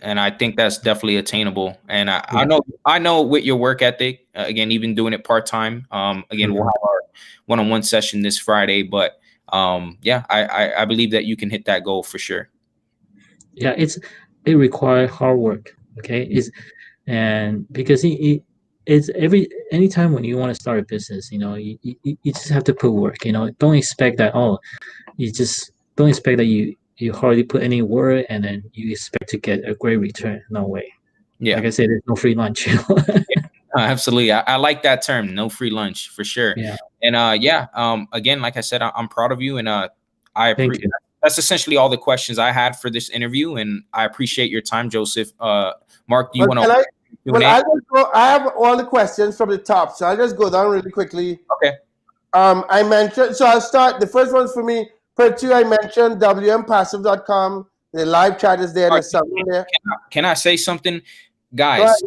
[SPEAKER 3] And I think that's definitely attainable. And
[SPEAKER 2] Yeah.
[SPEAKER 3] I know with your work ethic, again, even doing it part-time, again, we'll have our one-on-one session this Friday, but yeah, I believe that you can hit that goal for sure.
[SPEAKER 2] Yeah, it requires hard work. Okay, and because it's anytime when you want to start a business, you just have to put work. Don't expect that. You just don't expect that you hardly put any work and then you expect to get a great return. No way.
[SPEAKER 3] Yeah,
[SPEAKER 2] like I said, there's no free lunch.
[SPEAKER 3] absolutely. I like that term, no free lunch, for sure.
[SPEAKER 2] Yeah.
[SPEAKER 3] And again, like I said, I'm proud of you, and I
[SPEAKER 2] Thank
[SPEAKER 3] appreciate.
[SPEAKER 2] you.
[SPEAKER 3] That's essentially all the questions I had for this interview, and I appreciate your time, Joseph. Mark, do you want to?
[SPEAKER 1] I have all the questions from the top, so I'll just go down really quickly.
[SPEAKER 3] Okay.
[SPEAKER 1] I mentioned, so I'll start. The first one's for me. Per two, I mentioned wmpassive.com. The live chat is there. There's something there.
[SPEAKER 3] Can I say something, guys?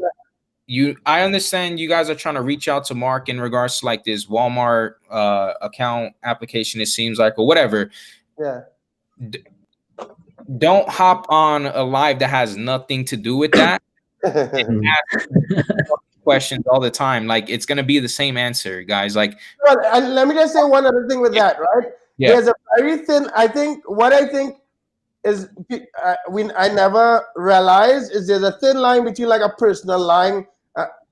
[SPEAKER 3] I understand you guys are trying to reach out to Mark in regards to like this Walmart account application, it seems like, or whatever.
[SPEAKER 1] Yeah.
[SPEAKER 3] Don't hop on a live that has nothing to do with that. And ask questions all the time. Like, it's gonna be the same answer, guys. Like,
[SPEAKER 1] and let me just say one other thing with that, right?
[SPEAKER 3] Yeah.
[SPEAKER 1] There's a very thin. I think is I never realized is there's a thin line between like a personal line,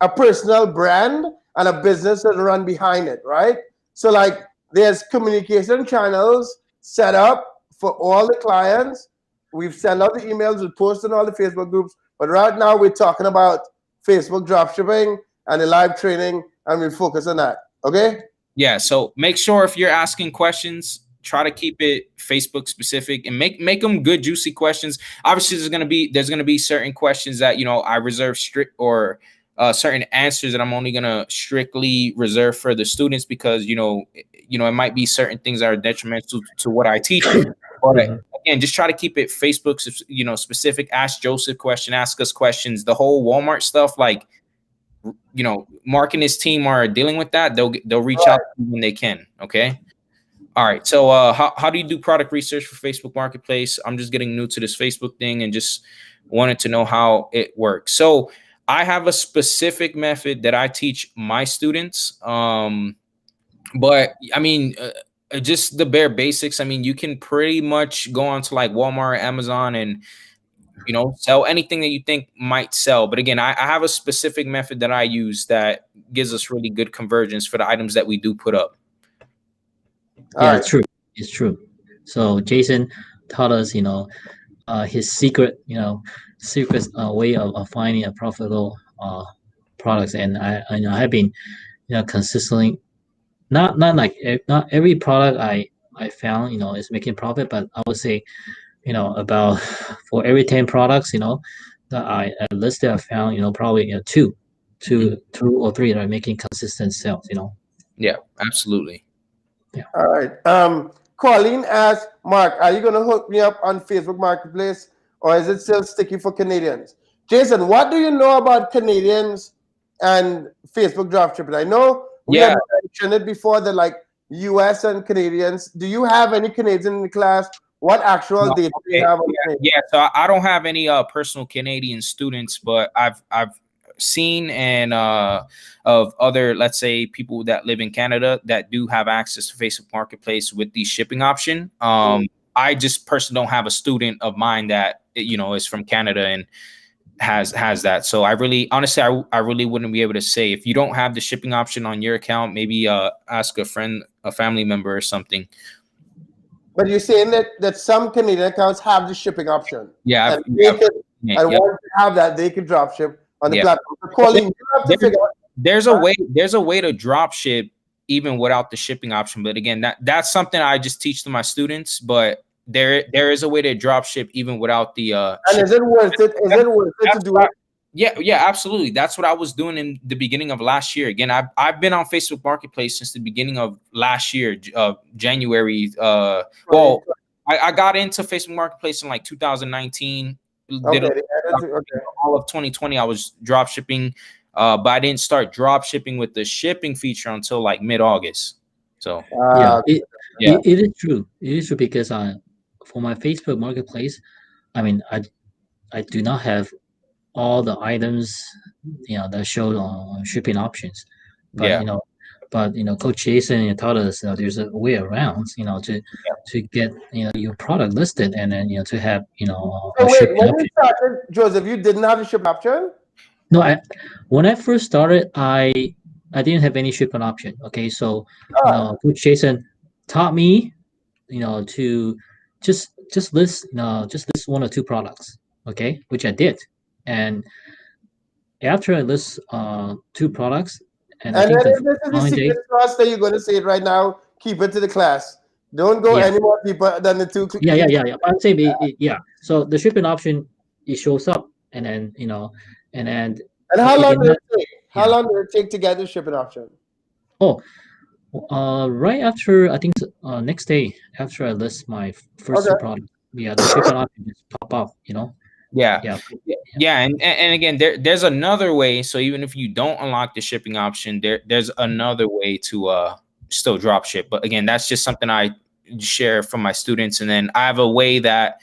[SPEAKER 1] a personal brand, and a business that run behind it, right? So like there's communication channels set up for all the clients. We've sent out the emails, we post in all the Facebook groups, but right now we're talking about Facebook dropshipping and the live training, and we focus on that. Okay?
[SPEAKER 3] Yeah. So make sure if you're asking questions, try to keep it Facebook specific and make them good, juicy questions. Obviously, there's gonna be certain questions that I reserve strict or certain answers that I'm only gonna strictly reserve for the students because it might be certain things that are detrimental to what I teach. But again, just try to keep it Facebook specific. Ask Joseph questions, ask us questions. The whole Walmart stuff, like Mark and his team are dealing with that. They'll reach out to you when they can. Okay. All right. So how do you do product research for Facebook Marketplace? I'm just getting new to this Facebook thing and just wanted to know how it works. So I have a specific method that I teach my students. But I mean, just the bare basics. I mean, you can pretty much go on to like Walmart, Amazon, and sell anything that you think might sell. But again, I have a specific method that I use that gives us really good conversions for the items that we do put up.
[SPEAKER 2] Yeah, it's true. It's true. So Jason taught us, his secret way of finding a profitable products, and I have been, consistently not every product I found, is making profit, but I would say, about for every 10 products, that I listed, I found, probably two or three that are making consistent sales.
[SPEAKER 3] Yeah, absolutely.
[SPEAKER 2] Yeah.
[SPEAKER 1] All right. Colleen asked, Mark, are you going to hook me up on Facebook Marketplace, or is it still sticky for Canadians? Jason, what do you know about Canadians and Facebook dropshipping? I know we have mentioned it before that like US and Canadians. Do you have any Canadians in the class? What actual data do you have on Canadians?
[SPEAKER 3] Yeah, so I don't have any personal Canadian students, but I've seen and of other, let's say, people that live in Canada that do have access to Facebook Marketplace with the shipping option. I just personally don't have a student of mine that is from Canada and has that. So I really, honestly, I really wouldn't be able to say. If you don't have the shipping option on your account, maybe ask a friend, a family member or something.
[SPEAKER 1] But you're saying that some Canadian accounts have the shipping option.
[SPEAKER 3] Yeah.
[SPEAKER 1] Once they have that, they can drop ship on the platform. So Colleen, you have to figure out. There's
[SPEAKER 3] a way to drop ship even without the shipping option. But again, that's something I just teach to my students. But there is a way to drop ship even without the
[SPEAKER 1] and is it worth it? Is it worth it to do it?
[SPEAKER 3] Yeah, absolutely. That's what I was doing in the beginning of last year. Again, I've been on Facebook Marketplace since the beginning of last year, January. I got into Facebook Marketplace in like 2019.
[SPEAKER 1] Okay,
[SPEAKER 3] Did
[SPEAKER 1] okay.
[SPEAKER 3] all of 2020. I was drop shipping, but I didn't start drop shipping with the shipping feature until like mid-August. So
[SPEAKER 2] Yeah,
[SPEAKER 1] Okay.
[SPEAKER 2] it is true. It is true because for my Facebook Marketplace, I mean, I do not have all the items, that show on shipping options, but
[SPEAKER 3] yeah,
[SPEAKER 2] Coach Jason taught us there's a way around, to get your product listed and then to have
[SPEAKER 1] So
[SPEAKER 2] a
[SPEAKER 1] wait,
[SPEAKER 2] shipping
[SPEAKER 1] when you
[SPEAKER 2] option.
[SPEAKER 1] started, Joseph, you didn't have the shipping option?
[SPEAKER 2] No, when I first started, I didn't have any shipping option. Okay, so
[SPEAKER 1] Ah,
[SPEAKER 2] Coach Jason taught me to just list one or two products. Okay, which I did, and after I list two products, and I
[SPEAKER 1] and
[SPEAKER 2] think
[SPEAKER 1] then
[SPEAKER 2] the
[SPEAKER 1] if this is the
[SPEAKER 2] following day,
[SPEAKER 1] secret sauce that you're going to say it right now, keep it to the class. Don't go
[SPEAKER 2] yeah,
[SPEAKER 1] any more deeper than the two.
[SPEAKER 2] yeah. I'd say yeah. So the shipping option, it shows up, and then
[SPEAKER 1] And how
[SPEAKER 2] it
[SPEAKER 1] long
[SPEAKER 2] did
[SPEAKER 1] did
[SPEAKER 2] not.
[SPEAKER 1] it take? How
[SPEAKER 2] Yeah.
[SPEAKER 1] long did it take to get the shipping option?
[SPEAKER 2] Oh, right after, I think, next day after I list my first two
[SPEAKER 1] Okay.
[SPEAKER 2] products, yeah, the shipping option just pop up.
[SPEAKER 3] yeah,
[SPEAKER 2] Yeah.
[SPEAKER 3] yeah. And again, there's another way. So even if you don't unlock the shipping option, there's another way to still drop ship. But again, that's just something I share from my students. And then I have a way that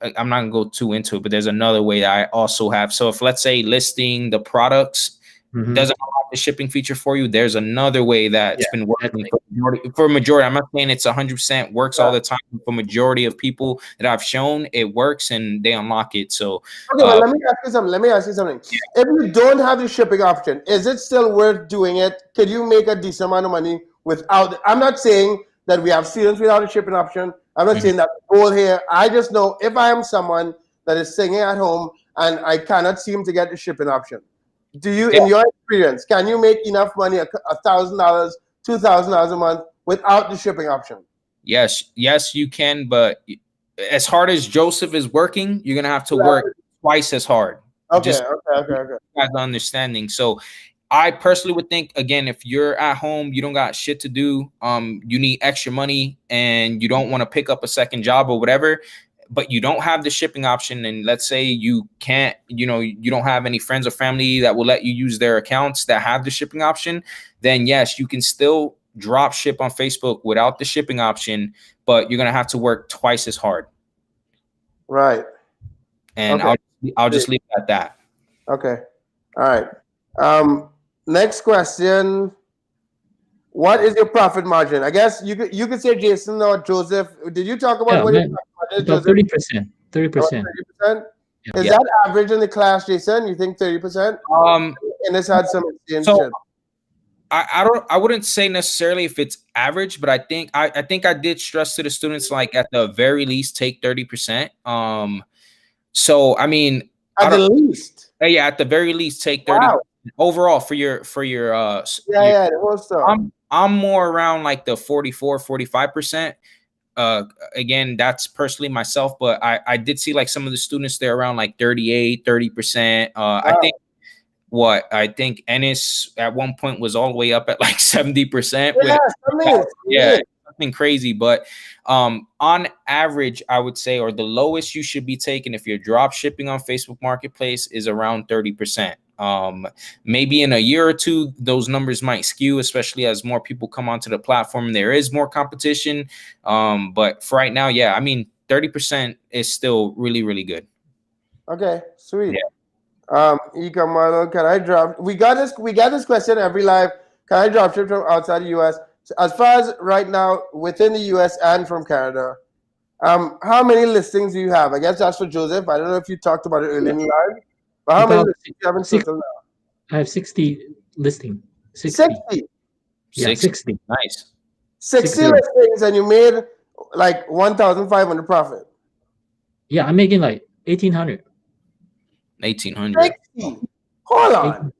[SPEAKER 3] I'm not gonna go too into it, but there's another way that I also have. So if, let's say, listing the products
[SPEAKER 2] Mhm.
[SPEAKER 3] doesn't unlock the shipping feature for you, there's another way that's
[SPEAKER 2] Yeah,
[SPEAKER 3] been working
[SPEAKER 2] exactly.
[SPEAKER 3] for majority. I'm not saying it's 100% works all the time. For majority of people that I've shown, it works and they unlock it. So
[SPEAKER 1] Okay, but let me ask you something. Let me ask you something. If you don't have the shipping option, is it still worth doing it? Could you make a decent amount of money without? I'm not saying that we have students without a shipping option. I'm not saying that goal here. I just know if I am someone that is singing at home and I cannot seem to get the shipping option, do you, in your experience, can you make enough money, $1,000, $2,000 a month without the shipping option?
[SPEAKER 3] yes, you can, but as hard as Joseph is working, you're gonna have to work twice as hard.
[SPEAKER 1] Okay,
[SPEAKER 3] Just
[SPEAKER 1] okay.
[SPEAKER 3] guys understanding. So I personally would think, again, if you're at home, you don't got shit to do, you need extra money and you don't want to pick up a second job or whatever, but you don't have the shipping option, and let's say you can't, you don't have any friends or family that will let you use their accounts that have the shipping option, then yes, you can still drop ship on Facebook without the shipping option, but you're gonna have to work twice as hard.
[SPEAKER 1] Right.
[SPEAKER 3] And
[SPEAKER 1] Okay.
[SPEAKER 3] I'll just leave it at that.
[SPEAKER 1] Okay. All right. Next question. What is your profit margin? I guess you could say Jason or Joseph. Did you talk about
[SPEAKER 2] Yeah,
[SPEAKER 1] what your
[SPEAKER 2] man,
[SPEAKER 1] profit margin is,
[SPEAKER 2] about
[SPEAKER 1] Joseph?
[SPEAKER 2] 30%. 30%.
[SPEAKER 1] 30%?
[SPEAKER 2] Yeah.
[SPEAKER 1] Is
[SPEAKER 3] Yeah.
[SPEAKER 1] that average in the class, Jason? You think 30%? And it's had some exchange
[SPEAKER 3] So
[SPEAKER 1] shit.
[SPEAKER 3] I wouldn't say necessarily if it's average, but I think I did stress to the students, like, at the very least take 30%. So I mean,
[SPEAKER 1] At the least.
[SPEAKER 3] yeah, at the very least take 30
[SPEAKER 1] Wow.
[SPEAKER 3] overall for your
[SPEAKER 1] Yeah, the whole stuff.
[SPEAKER 3] I'm more around like the 44-45%. Again, that's personally myself, but I did see like some of the students, they're around like 30%. I think Ennis at one point was all the way up at like 70%.
[SPEAKER 1] Yeah,
[SPEAKER 3] Something crazy. But on average, I would say, or the lowest you should be taking if you're drop shipping on Facebook Marketplace is around 30%. Maybe in a year or two, those numbers might skew, especially as more people come onto the platform. There is more competition. But for right now, yeah, I mean, 30% is still really, really good.
[SPEAKER 1] Okay, sweet. E-com model, can I drop? We got this question every live. Can I drop ship from outside the US? So as far as right now, within the US and from Canada, how many listings do you have? I guess that's for Joseph. I don't know if you talked about it earlier in the live. But how many listings do you have in total now?
[SPEAKER 2] I have 60 listing.
[SPEAKER 1] 60.
[SPEAKER 2] Yeah, 60.
[SPEAKER 3] Nice.
[SPEAKER 1] 60 listings, and you made like 1,500 profit.
[SPEAKER 2] Yeah, I'm making like 1,800.
[SPEAKER 3] 1,800.
[SPEAKER 1] 60. Hold on.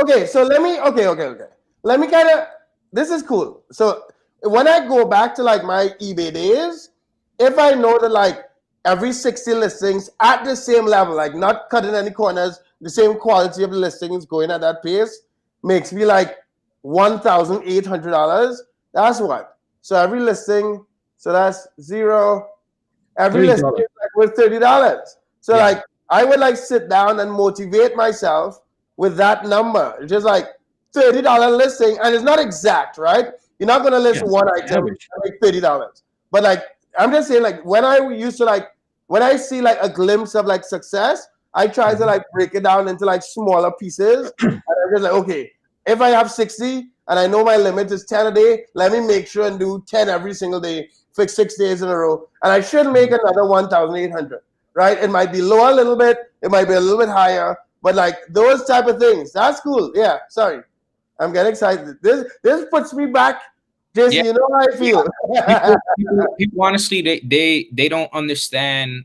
[SPEAKER 1] Okay, so let me. Okay. Let me kind of. This is cool. So when I go back to like my eBay days, if I know that like every 60 listings at the same level, like not cutting any corners, the same quality of the listings going at that pace, makes me like $1,800. That's what. So every listing So that's zero. Every listing
[SPEAKER 2] $30.
[SPEAKER 1] is like worth $30. So
[SPEAKER 2] Yeah.
[SPEAKER 1] like I would like sit down and motivate myself with that number. It's just like $30 listing, and it's not exact, right? You're not gonna list
[SPEAKER 2] Yeah,
[SPEAKER 1] one
[SPEAKER 2] it's
[SPEAKER 1] item
[SPEAKER 2] average.
[SPEAKER 1] and make $30. But like I'm just saying, like when I used to like when I see like a glimpse of like success, I try to like break it down into like smaller pieces. And I'm just like, okay, if I have 60 and I know my limit is 10 a day, let me make sure and do 10 every single day for 6 days in a row. And I should make another 1,800, right? It might be lower a little bit, it might be a little bit higher, but like those type of things, that's cool. Yeah, sorry. I'm getting excited. This puts me back. Jason, you know how I feel.
[SPEAKER 3] People honestly, they don't understand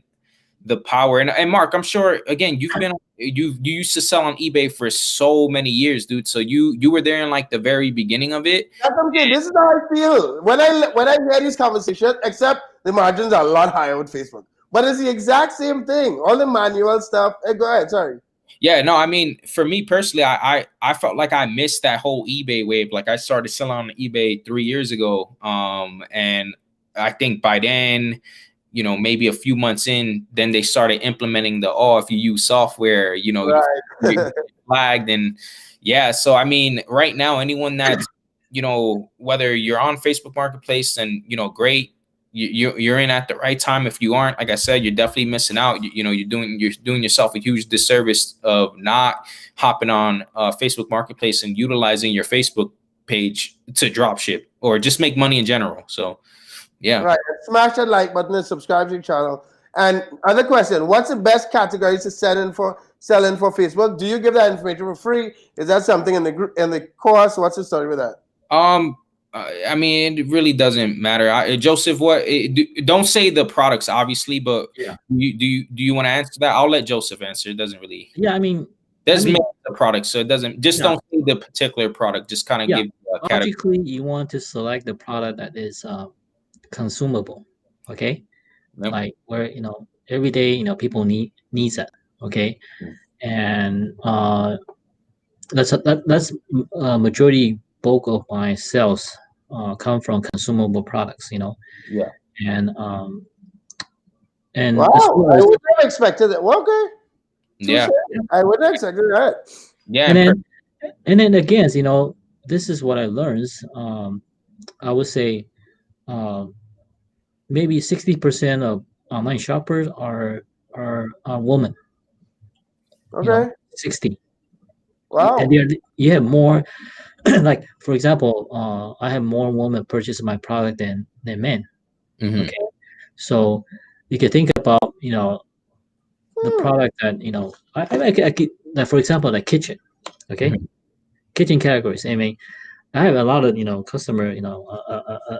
[SPEAKER 3] the power. And Mark, I'm sure again you used to sell on eBay for so many years, dude. So you were there in like the very beginning of it.
[SPEAKER 1] That's what I'm saying. This is how I feel when I hear these conversations. Except the margins are a lot higher with Facebook, but it's the exact same thing. All the manual stuff. Hey, go ahead. Sorry.
[SPEAKER 3] Yeah, no, I mean, for me personally, I felt like I missed that whole eBay wave. Like I started selling on eBay 3 years ago. And I think by then, you know, maybe a few months in, then they started implementing if you use software, you know,
[SPEAKER 1] Right.
[SPEAKER 3] you flagged. And yeah, so I mean, right now, anyone that's, you know, whether you're on Facebook Marketplace, and, you know, great, you're in at the right time. If you aren't, like I said, you're definitely missing out. You know, you're doing yourself a huge disservice of not hopping on Facebook Marketplace and utilizing your Facebook page to drop ship or just make money in general. So yeah.
[SPEAKER 1] Right. Smash that like button and subscribe to the channel. And other question: what's the best categories to sell in for Facebook? Do you give that information for free? Is that something in the course? What's the story with that?
[SPEAKER 3] I mean, it really doesn't matter. Joseph, don't say the products, obviously, but
[SPEAKER 2] Yeah.
[SPEAKER 3] do you want to answer that? I'll let Joseph answer. It doesn't really.
[SPEAKER 2] Yeah, I mean,
[SPEAKER 3] There's many the products, so it doesn't. Just don't say the particular product. Just kind of give a category.
[SPEAKER 2] Logically, you want to select the product that is consumable. Okay,
[SPEAKER 3] Yep.
[SPEAKER 2] like where, you know, every day, you know, people needs that. Okay, and that's majority bulk of my sales come from consumable products. You know.
[SPEAKER 3] Yeah.
[SPEAKER 2] And
[SPEAKER 1] Wow,
[SPEAKER 2] as well
[SPEAKER 1] I
[SPEAKER 2] as,
[SPEAKER 1] would have expected that. Well, okay.
[SPEAKER 3] Yeah.
[SPEAKER 1] I wouldn't have expected that.
[SPEAKER 3] Yeah.
[SPEAKER 2] and then again, you know, this is what I learned. I would say maybe 60% of online shoppers are women.
[SPEAKER 1] Okay.
[SPEAKER 2] You know, 60.
[SPEAKER 1] Wow.
[SPEAKER 2] And you have more. Like for example, I have more women purchase my product than men. Okay, so you can think about, you know, the product that, you know, I like for example, like kitchen. Okay, kitchen categories. I mean, I have a lot of, you know, customer, you know,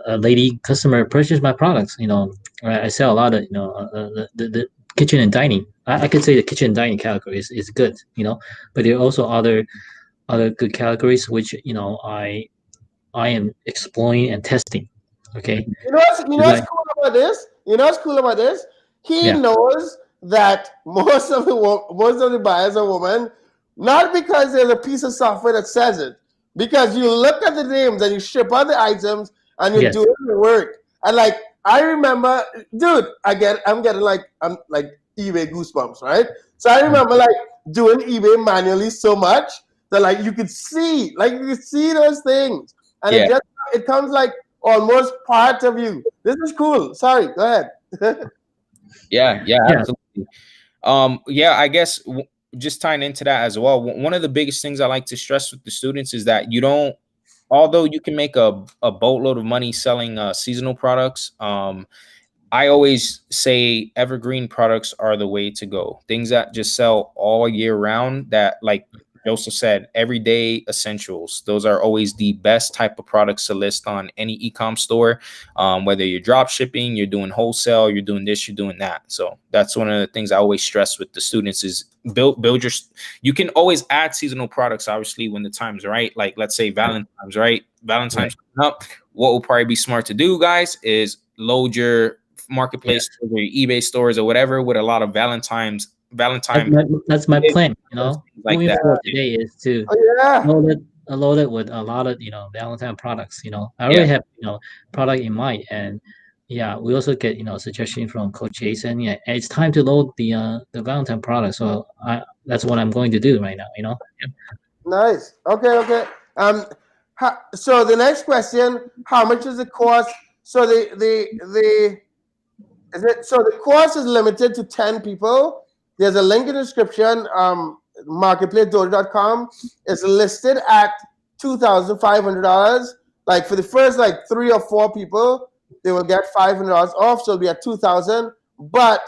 [SPEAKER 2] a lady customer purchase my products. You know, I sell a lot of, you know, the kitchen and dining. I could say the kitchen and dining category is good, you know, but there are also other good categories which, you know, I am exploring and testing. Okay.
[SPEAKER 1] You know what's cool about this? You know what's cool about this? He knows that most of the buyers are women, not because there's a piece of software that says it, because you look at the names and you ship out the items and you're doing the work. And like I remember, dude, I'm getting like eBay goosebumps, right? So I remember like doing eBay manually so much that like you could see those things, and it comes like almost part of you. This is cool. Sorry, go ahead.
[SPEAKER 3] Yeah, absolutely. I guess just tying into that as well. One of the biggest things I like to stress with the students is that although you can make a boatload of money selling seasonal products, I always say evergreen products are the way to go. Things that just sell all year round, that, like Joseph said, everyday essentials. Those are always the best type of products to list on any e-com store. Whether you're drop shipping, you're doing wholesale, you're doing this, you're doing that. So that's one of the things I always stress with the students is build your. You can always add seasonal products, obviously, when the time's right. Like let's say Valentine's, right? Valentine's coming up. What will probably be smart to do, guys, is load your marketplace or your eBay stores or whatever with a lot of Valentine.
[SPEAKER 2] That's my plan, you know.
[SPEAKER 3] Like
[SPEAKER 2] moving
[SPEAKER 3] that.
[SPEAKER 2] forward today is to load it with a lot of, you know, Valentine products. You know, I already have, you know, product in mind, and yeah, we also get suggestion from Coach Jason. Yeah, it's time to load the Valentine product. So that's what I'm going to do right now.
[SPEAKER 1] Nice. Okay, okay. So the next question: how much is the cost? So the is it so the course is limited to 10 people. There's a link in the description. Marketplacedojo.com is listed at $2,500. Like for the first like 3 or 4 people, they will get $500 off. So it'll be at 2,000. But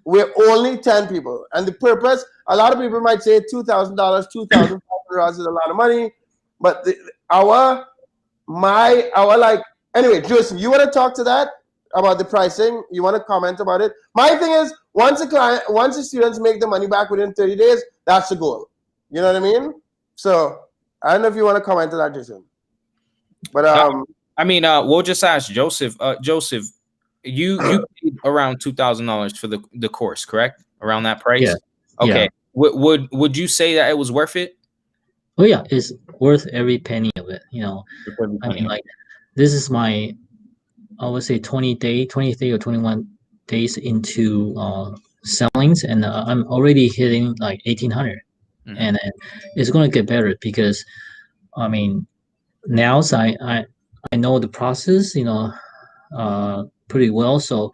[SPEAKER 1] we're only 10 people. And the purpose, a lot of people might say $2,000, $2,500 is a lot of money. But our like anyway, Joseph, you want to talk to that? About the pricing, you want to comment about it? My thing is, once the students make the money back within 30 days, that's the goal. You know what I mean? So I don't know if you want to comment on that, Jason. But
[SPEAKER 3] we'll just ask Joseph. Joseph, you paid around $2,000 for the course, correct? Around that price?
[SPEAKER 2] Yeah.
[SPEAKER 3] Okay.
[SPEAKER 2] Yeah.
[SPEAKER 3] Would you say that it was worth it?
[SPEAKER 2] Oh yeah, it's worth every penny of it. I mean, like this is my, I would say 23 or 21 days into sellings, and I'm already hitting like 1,800, and it's going to get better because, I mean, now I know the process, pretty well, so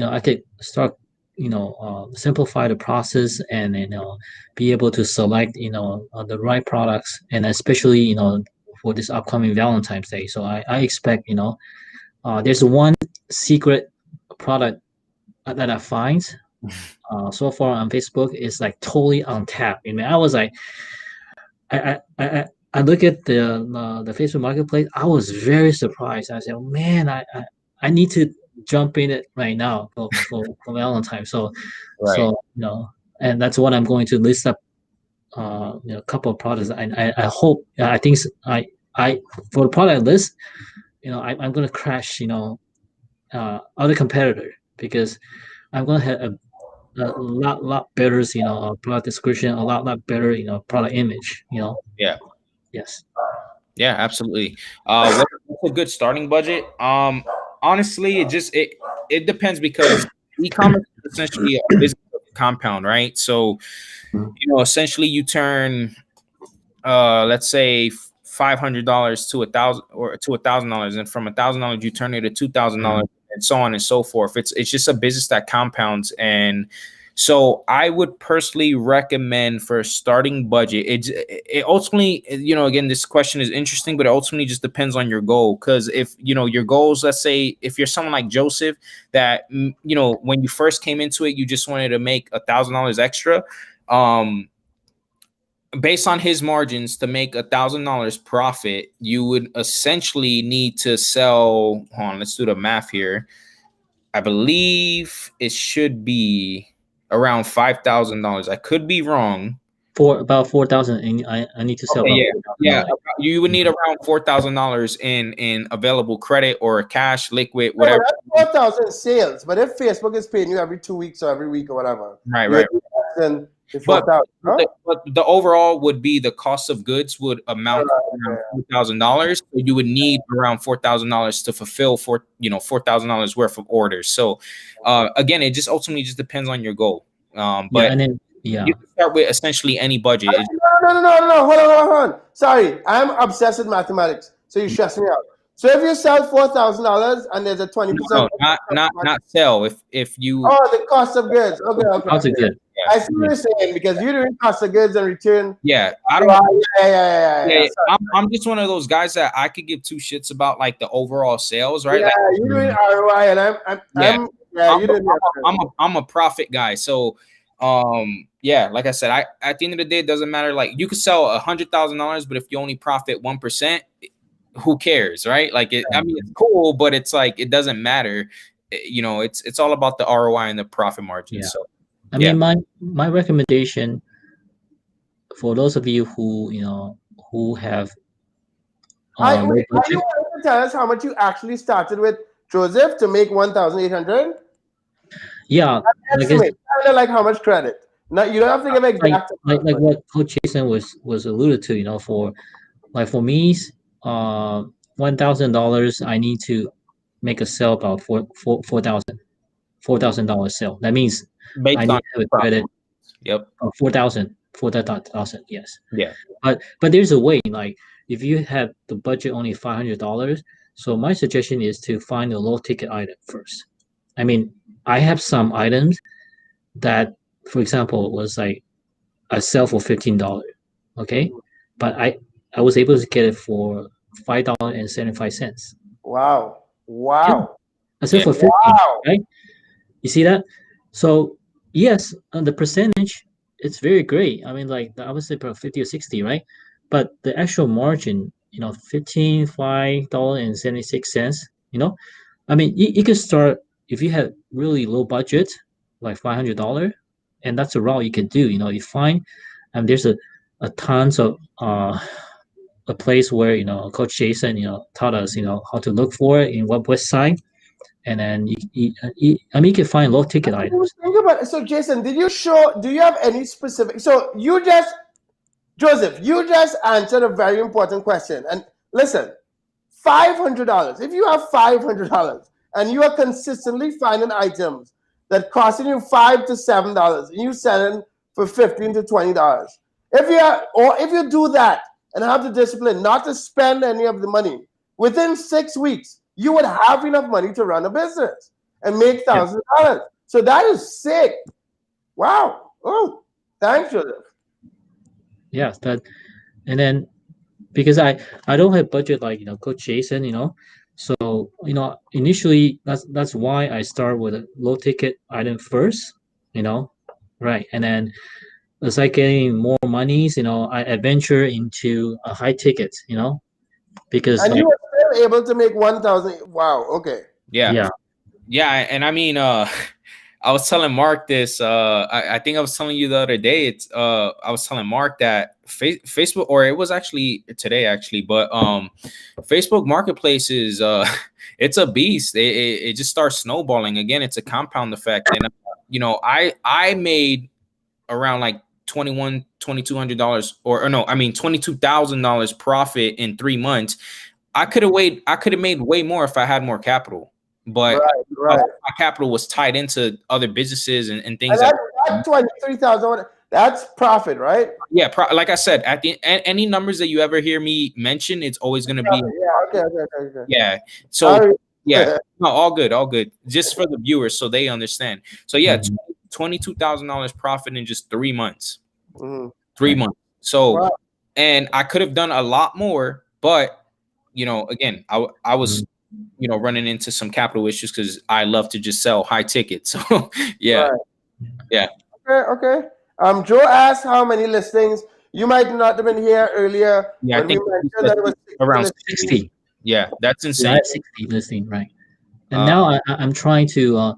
[SPEAKER 2] I could start simplify the process and be able to select the right products, and especially for this upcoming Valentine's Day. So I expect there's one secret product that I find so far on Facebook is like totally untapped. I mean, I was like, I look at the Facebook Marketplace. I was very surprised. I said, oh, man, I need to jump in it right now for Valentine. So and that's what I'm going to list up. A couple of products. I hope. I think I for the product list, I'm going to crash. Other competitor, because I'm going to have a lot better, product description, a lot better, product image,
[SPEAKER 3] Yeah.
[SPEAKER 2] Yes.
[SPEAKER 3] Yeah, absolutely. What's a good starting budget? Honestly, it depends, because e-commerce is essentially a business compound, right? So, essentially you turn, let's say $500 to $1,000, and from $1,000 you turn it to $2,000, and so on and so forth. It's just a business that compounds. And so I would personally recommend for a starting budget, it ultimately, again, this question is interesting, but it ultimately just depends on your goal. Because if your goals, let's say if you're someone like Joseph that when you first came into it, you just wanted to make $1,000 extra, based on his margins, to make $1,000 profit, you would essentially need to sell. Hold on, let's do the math here. I believe it should be around $5,000. I could be wrong.
[SPEAKER 2] For about 4,000, and I need to sell.
[SPEAKER 3] Okay, yeah. You would need around $4,000 in available credit or cash, liquid, whatever.
[SPEAKER 1] No, that's 4,000 sales. But if Facebook is paying you every 2 weeks or every week or whatever,
[SPEAKER 3] right.
[SPEAKER 1] Then
[SPEAKER 3] but the overall would be the cost of goods would amount to around $4,000. So you would need around $4,000 to fulfill $4,000 worth of orders. So again, it just ultimately just depends on your goal. But you can start with essentially any budget.
[SPEAKER 1] No. Hold on. Sorry, I'm obsessed with mathematics. So you're stressing me out. So if you sell $4,000 and there's a 20%,
[SPEAKER 3] not sell. If you
[SPEAKER 1] the cost of goods. Okay.
[SPEAKER 2] Cost of goods.
[SPEAKER 1] Yeah. I see what you're saying, because you're doing cost of goods and return.
[SPEAKER 3] Yeah, I don't.
[SPEAKER 1] Yeah.
[SPEAKER 3] I'm just one of those guys that I could give two shits about like the overall sales, right?
[SPEAKER 1] Yeah, you're doing ROI, and
[SPEAKER 3] I'm a profit guy. So, like I said, at the end of the day, it doesn't matter. Like you could sell $100,000, but if you only profit 1%, who cares, right? Like I mean, it's cool, but it's like it doesn't matter. It's all about the ROI and the profit margin. So.
[SPEAKER 2] I mean, my recommendation for those of you who have
[SPEAKER 1] are you want to tell us how much you actually started with, Joseph, to make 1,800?
[SPEAKER 2] Yeah,
[SPEAKER 1] like how much credit? No, you don't have to give exact.
[SPEAKER 2] Like what Coach Jason was alluded to. For me, $1,000, I need to make a sale about $4,000 sale. That means I
[SPEAKER 3] Based
[SPEAKER 2] need
[SPEAKER 3] on
[SPEAKER 2] to have a credit
[SPEAKER 3] yep.
[SPEAKER 2] of 4,000, 4,000, yes.
[SPEAKER 3] Yeah.
[SPEAKER 2] But there's a way, like if you have the budget only $500, so my suggestion is to find a low ticket item first. I mean, I have some items that, for example, was like I sell for $15, okay, but I was able to get it for $5.75.
[SPEAKER 1] Wow.
[SPEAKER 2] Yeah,
[SPEAKER 1] Wow.
[SPEAKER 2] I sell
[SPEAKER 3] Yeah.
[SPEAKER 2] for 15,
[SPEAKER 1] Wow.
[SPEAKER 2] right? You see that? So yes, on the percentage, it's very great. I mean, like I would say about 50 or 60, right? But the actual margin, 15, $5.76, I mean, you can start if you have really low budget, like $500, and that's a route you can do. You find, there's a tons of a place where Coach Jason taught us how to look for it in what website, and then I mean you can find low ticket items.
[SPEAKER 1] Think about it. So, Jason, do you have any specific? So, Joseph, you just answered a very important question. And listen, $500. If you have $500 and you are consistently finding items that costing you $5 to $7, and you selling for $15 to $20, if you do that and have the discipline not to spend any of the money, within 6 weeks you would have enough money to run a business and make thousands of dollars. So that is sick. Wow. Oh, thanks, Joseph.
[SPEAKER 2] Yes, and then because I don't have budget like Coach Jason, so initially that's why I start with a low ticket item first, right, and then as I getting more monies, I adventure into a high ticket, because
[SPEAKER 1] And you were still able to make 1,000. Wow. Okay.
[SPEAKER 3] Yeah. And I mean, I was telling Mark this. I think I was telling you the other day. I was telling Mark that Facebook, or it was actually today, actually. But Facebook Marketplace is it's a beast. It just starts snowballing. Again, it's a compound effect. And I made around like $2,200 or no, I mean $22,000 profit in 3 months. I could have made way more if I had more capital. But
[SPEAKER 1] right.
[SPEAKER 3] My capital was tied into other businesses and things.
[SPEAKER 1] And that's 23,000. That's profit, right?
[SPEAKER 3] Yeah, like I said, at the any numbers that you ever hear me mention, it's always going to be.
[SPEAKER 1] Yeah. Okay.
[SPEAKER 3] Yeah. So yeah, no, all good. Just for the viewers, so they understand. So yeah, $22,000 profit in just 3 months. 3 months. So, and I could have done a lot more, but again, I was. Running into some capital issues because I love to just sell high tickets. So yeah.
[SPEAKER 1] Okay. Joe asked how many listings. You might not have been here earlier.
[SPEAKER 3] Yeah, I think
[SPEAKER 1] that it was
[SPEAKER 3] around 60. Yeah, that's insane.
[SPEAKER 2] Yeah, 60 listing, right? And now I'm trying to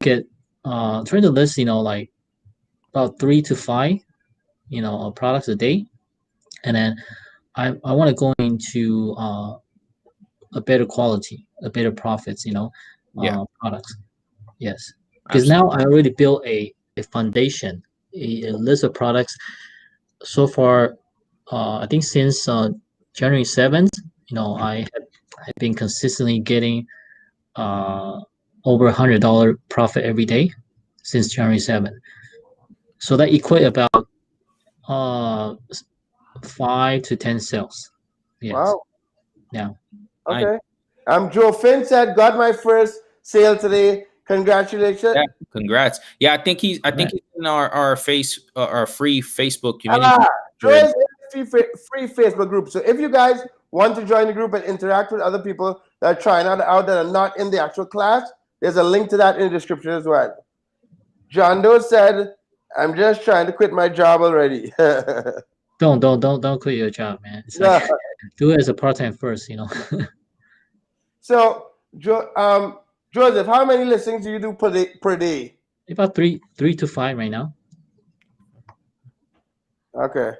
[SPEAKER 2] get trying to list like about 3 to 5 products a day, and then I want to go into a better quality, a better profits, products. Yes, because now I already built a foundation, a list of products. So far, I think since January 7th, I have been consistently getting over $100 profit every day since January 7th. So that equate about 5 to 10 sales. Yes.
[SPEAKER 1] Wow.
[SPEAKER 2] Yeah.
[SPEAKER 1] Okay. Joe Finn said, got my first sale today. Congratulations.
[SPEAKER 3] Yeah, congrats. Yeah, I think he's in our free Facebook community.
[SPEAKER 1] Joe is in a free Facebook group. So if you guys want to join the group and interact with other people that are trying out that are not in the actual class, there's a link to that in the description as well. John Doe said, I'm just trying to quit my job already.
[SPEAKER 2] Don't quit your job, man. It's like, do it as a part-time first,
[SPEAKER 1] So, Joseph, how many listings do you do per day?
[SPEAKER 2] About three to 5 right now.
[SPEAKER 1] Okay.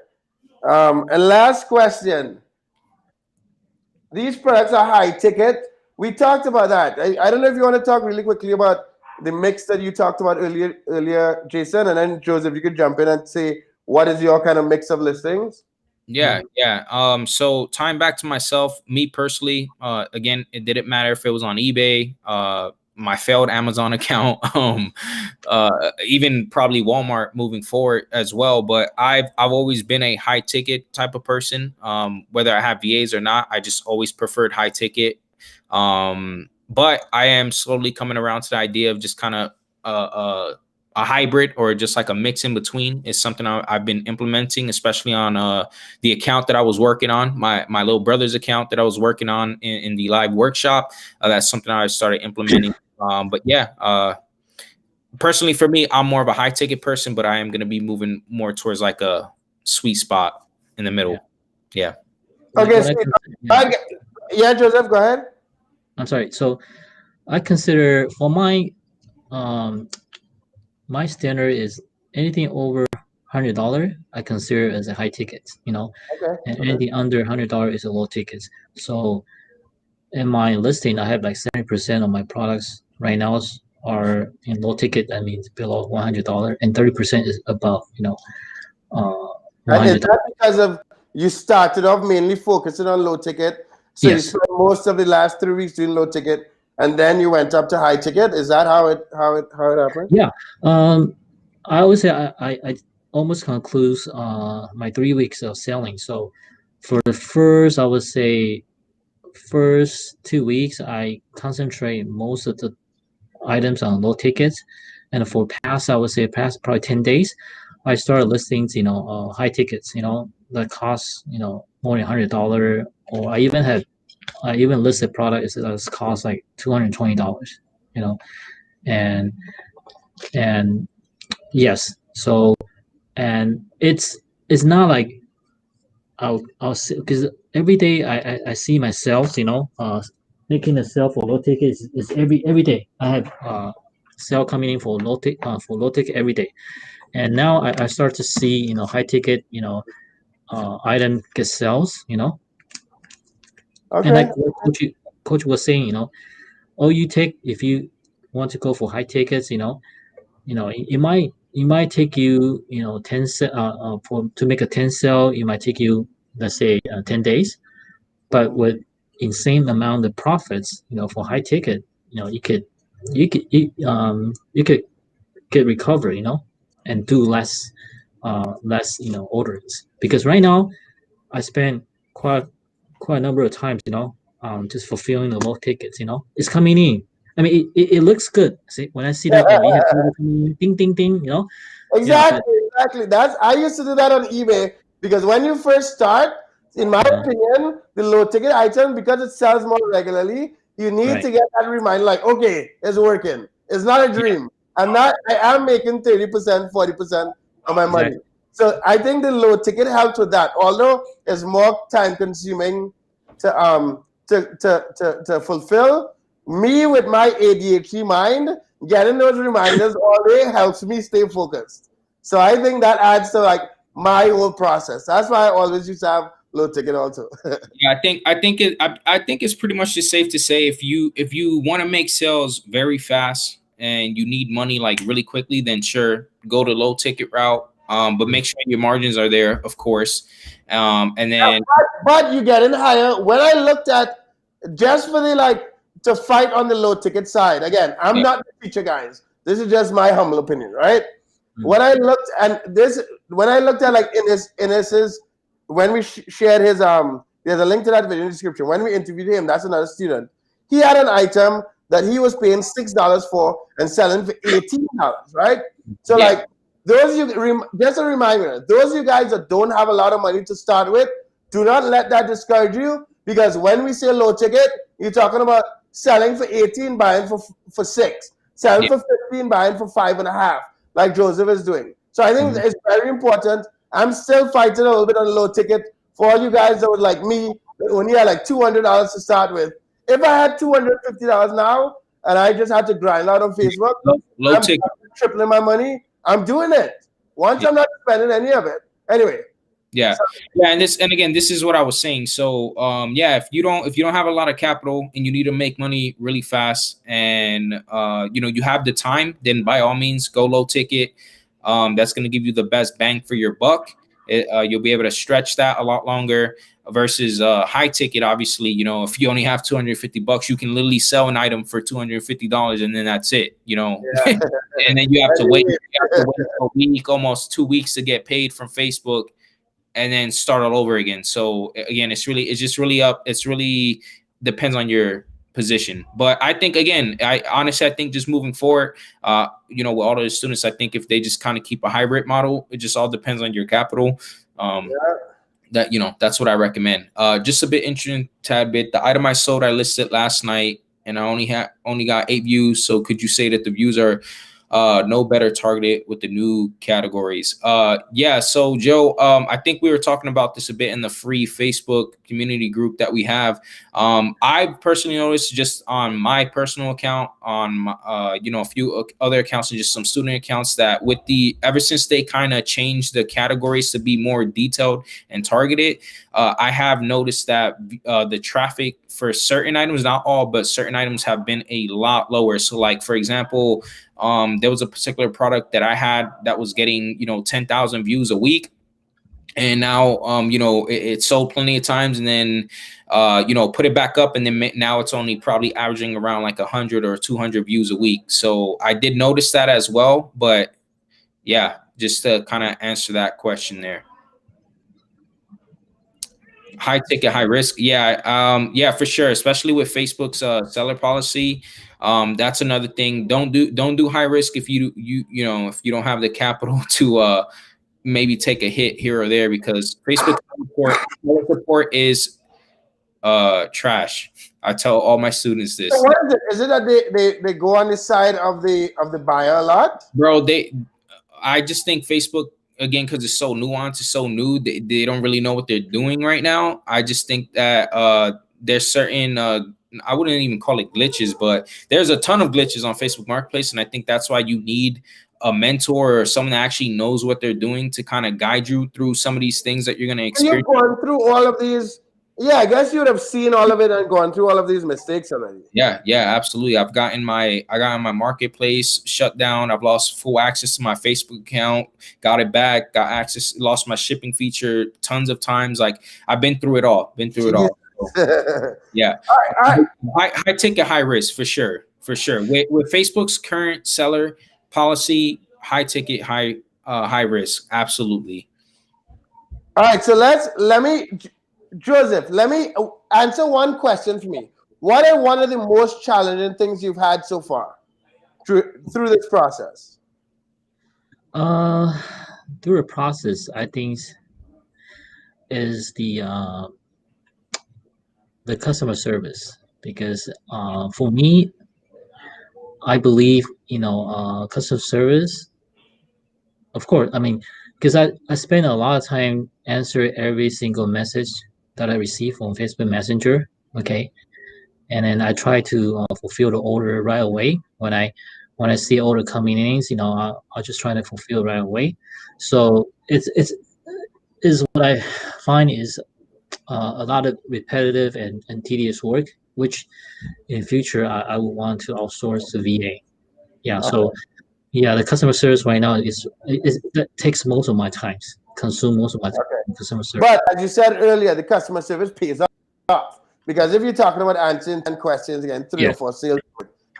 [SPEAKER 1] And last question. These products are high ticket. We talked about that. I don't know if you want to talk really quickly about the mix that you talked about earlier, Jason, and then Joseph, you could jump in and say what is your kind of mix of listings?
[SPEAKER 3] Yeah, yeah. So tying back to myself, me personally, again, it didn't matter if it was on eBay, my failed Amazon account, even probably Walmart moving forward as well. But I've always been a high ticket type of person. Whether I have VAs or not, I just always preferred high ticket. But I am slowly coming around to the idea of just kind of a hybrid or just like a mix in between is something I've been implementing, especially on the account that I was working on, my little brother's account that I was working on in the live workshop. That's something I started implementing. But yeah, personally for me, I'm more of a high ticket person, but I am going to be moving more towards like a sweet spot in the middle. Yeah.
[SPEAKER 1] Okay,
[SPEAKER 2] What
[SPEAKER 1] so,
[SPEAKER 2] yeah.
[SPEAKER 1] yeah, Joseph, go ahead.
[SPEAKER 2] I'm sorry. So I consider for um my standard is anything over $100 I consider as a high ticket, you know,
[SPEAKER 1] Okay.
[SPEAKER 2] and anything under $100 is a low ticket. So in my listing, I have like 70% of my products right now are in low ticket. That means below $100, and 30% is above, you know,
[SPEAKER 1] And is
[SPEAKER 2] $100.
[SPEAKER 1] that because of you started off mainly focusing on low ticket? So you
[SPEAKER 2] Yes.
[SPEAKER 1] spent most of the last 3 weeks doing low ticket, and then you went up to high ticket. Is that how it happened?
[SPEAKER 2] Yeah. Um, I always say I almost concludes my 3 weeks of selling. So for the first, I would say first 2 weeks, I concentrate most of the items on low tickets, and for past, I would say past probably 10 days, I started listings, you know, high tickets, you know, that cost, you know, more than $100, or I even listed product that's cost like $220, you know, and and yes, so and it's not like I'll see because every day I see myself, you know, making a sale for low ticket is every day. I have sale coming in for low ticket every day, and now I start to see, you know, high ticket, you know, item get sales, you know, and
[SPEAKER 1] Okay.
[SPEAKER 2] like what coach was saying, you know, all you take if you want to go for high tickets, you know it might take you, you know, 10 for to make a 10 sale, it might take you, let's say, 10 days, but with insane amount of profits, you know, for high ticket, you know, you could get recovery, you know, and do less, you know, orders, because right now I spend quite a number of times, you know, just fulfilling the low tickets, you know, it's coming in. I mean, it looks good. See, when I see that, oh, you have order coming in, ding, ding, ding, you know, yeah, but
[SPEAKER 1] Exactly. That's I used to do that on eBay because when you first start, in my opinion, the low ticket item, because it sells more regularly, you need
[SPEAKER 2] right,
[SPEAKER 1] to get that reminder like, okay, it's working. It's not a
[SPEAKER 2] yeah,
[SPEAKER 1] dream. I am making 30%, 40% of my money.
[SPEAKER 2] exactly,
[SPEAKER 1] So I think the low ticket helps with that. Although it's more time consuming to fulfill. Me with my ADHD mind, getting those reminders all day helps me stay focused. So I think that adds to like my whole process. That's why I always used to have low ticket also.
[SPEAKER 3] Yeah, I think it's pretty much just safe to say if you want to make sales very fast and you need money like really quickly, then sure, go to low ticket route. But make sure your margins are there, of course. And then
[SPEAKER 1] But you get in higher. When I looked at just for the like to fight on the low ticket side, again, I'm
[SPEAKER 3] yeah,
[SPEAKER 1] not the teacher, guys. This is just my humble opinion, right?
[SPEAKER 2] Mm.
[SPEAKER 1] When I looked at like Innis's when we shared his there's a link to that video in the description. When we interviewed him, that's another student. He had an item that he was paying $6 for and selling for $18, right? So
[SPEAKER 3] yeah,
[SPEAKER 1] like just a reminder, those of you guys that don't have a lot of money to start with, do not let that discourage you, because when we say low ticket, you're talking about selling for 18, buying for 6, selling
[SPEAKER 3] yeah.
[SPEAKER 1] for 15, buying for 5.5, like Joseph is doing. So I think it's very important. I'm still fighting a little bit on low ticket for all you guys that would like me that only had like $200 to start with. If I had $250 now and I just had to grind out on Facebook,
[SPEAKER 3] Low
[SPEAKER 1] I'm
[SPEAKER 3] ticket.
[SPEAKER 1] tripling my money. I'm doing it. Once
[SPEAKER 3] Yeah.
[SPEAKER 1] I'm not spending any of it. Anyway.
[SPEAKER 3] Yeah. Yeah, and again, this is what I was saying. So yeah, if you don't have a lot of capital and you need to make money really fast, and you know, you have the time, then by all means go low ticket. That's going to give you the best bang for your buck. You'll be able to stretch that a lot longer versus high ticket. Obviously, you know, if you only have $250, you can literally sell an item for $250 and then that's it, you know.
[SPEAKER 1] Yeah.
[SPEAKER 3] And then you have to wait. You have to wait a week, almost 2 weeks to get paid from Facebook, and then start all over again. So again, it's just really up. It's really depends on your position. But I think again, I honestly think just moving forward, you know, with all of the students, I think if they just kind of keep a hybrid model, it just all depends on your capital. That, you know, that's what I recommend. Just a bit interesting, tad bit. The item I sold, I listed last night, and I only got 8 views. So could you say that the views are no better targeted with the new categories? Yeah. So Joe, I think we were talking about this a bit in the free Facebook community group that we have. I personally noticed just on my personal account, on my, you know, a few other accounts and just some student accounts, that with ever since they kind of changed the categories to be more detailed and targeted, I have noticed that the traffic for certain items, not all, but certain items have been a lot lower. So like, for example, there was a particular product that I had that was getting, you know, 10,000 views a week. And now, you know, it sold plenty of times, and then, you know, put it back up, and then now it's only probably averaging around like 100 or 200 views a week. So I did notice that as well. But yeah, just to kind of answer that question there. High ticket, high risk. Yeah. Yeah, for sure. Especially with Facebook's seller policy. That's another thing. Don't do high risk if you know, if you don't have the capital to maybe take a hit here or there, because Facebook support is trash. I tell all my students this.
[SPEAKER 1] So what is it? Is it that they go on the side of the buyer a lot?
[SPEAKER 3] Bro, I just think Facebook, again, because it's so nuanced, it's so new, they don't really know what they're doing right now. I just think that there's certain I wouldn't even call it glitches, but there's a ton of glitches on Facebook Marketplace, and I think that's why you need a mentor or someone that actually knows what they're doing to kind of guide you through some of these things that you're going to experience.
[SPEAKER 1] You've gone through all of these. Yeah, I guess you would have seen all of it and gone through all of these mistakes already.
[SPEAKER 3] Yeah, absolutely. I got my marketplace shut down. I've lost full access to my Facebook account, got it back, got access, lost my shipping feature tons of times. Like, I've been through it all. Yeah. All right. High ticket, high risk, for sure. With Facebook's current seller policy, high ticket, high risk, absolutely.
[SPEAKER 1] All right, so Joseph, let me answer one question for me. What are one of the most challenging things you've had so far through this process?
[SPEAKER 2] Through the process, I think is the customer service, because for me, I believe, you know, customer service, of course, I mean, because I spend a lot of time answering every single message that I receive from Facebook Messenger, okay? And then I try to fulfill the order right away. When I see order coming in, you know, I'll just try to fulfill right away. So it's what I find is a lot of repetitive and tedious work, which in future I would want to outsource to VA. Yeah. So yeah, the customer service right now that takes most of my time, consume most of my time.
[SPEAKER 1] Okay.
[SPEAKER 2] Customer service.
[SPEAKER 1] But as you said earlier, the customer service pays off, because if you're talking about answering 10 questions, again, 3 or 4 sales,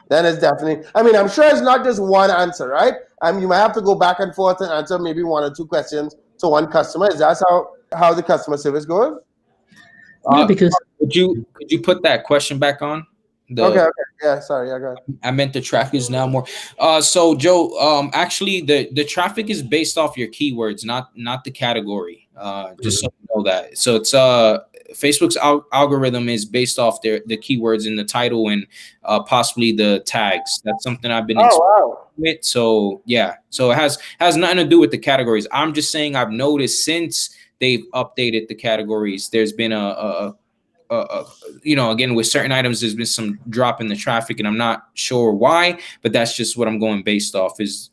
[SPEAKER 1] then it's definitely, I mean, I'm sure it's not just one answer, right? I mean, you might have to go back and forth and answer maybe 1 or 2 questions to one customer. Is that how the customer service goes?
[SPEAKER 2] Yeah, because
[SPEAKER 3] could you put that question back on?
[SPEAKER 1] Okay. Yeah, sorry. I got it.
[SPEAKER 3] I meant the traffic is now more. So Joe, actually the traffic is based off your keywords, not the category. Just so you know that. So it's Facebook's algorithm is based off the keywords in the title and possibly the tags. That's something I've been with. So yeah, so it has nothing to do with the categories. I'm just saying I've noticed since they've updated the categories, there's been you know, again, with certain items, there's been some drop in the traffic, and I'm not sure why, but that's just what I'm going based off is,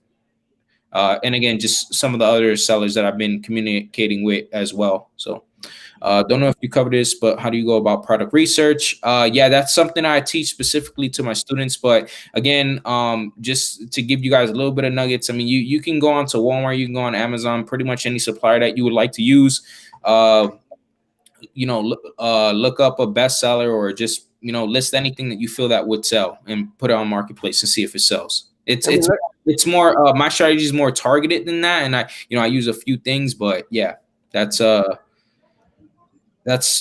[SPEAKER 3] and again, just some of the other sellers that I've been communicating with as well. So, Don't know if you cover this, but how do you go about product research? Yeah, that's something I teach specifically to my students. But again, just to give you guys a little bit of nuggets, I mean, you can go on to Walmart, you can go on Amazon, pretty much any supplier that you would like to use. Look up a bestseller or just list anything that you feel that would sell and put it on marketplace and see if it sells. It's more my strategy is more targeted than that, and I use a few things, but yeah, that's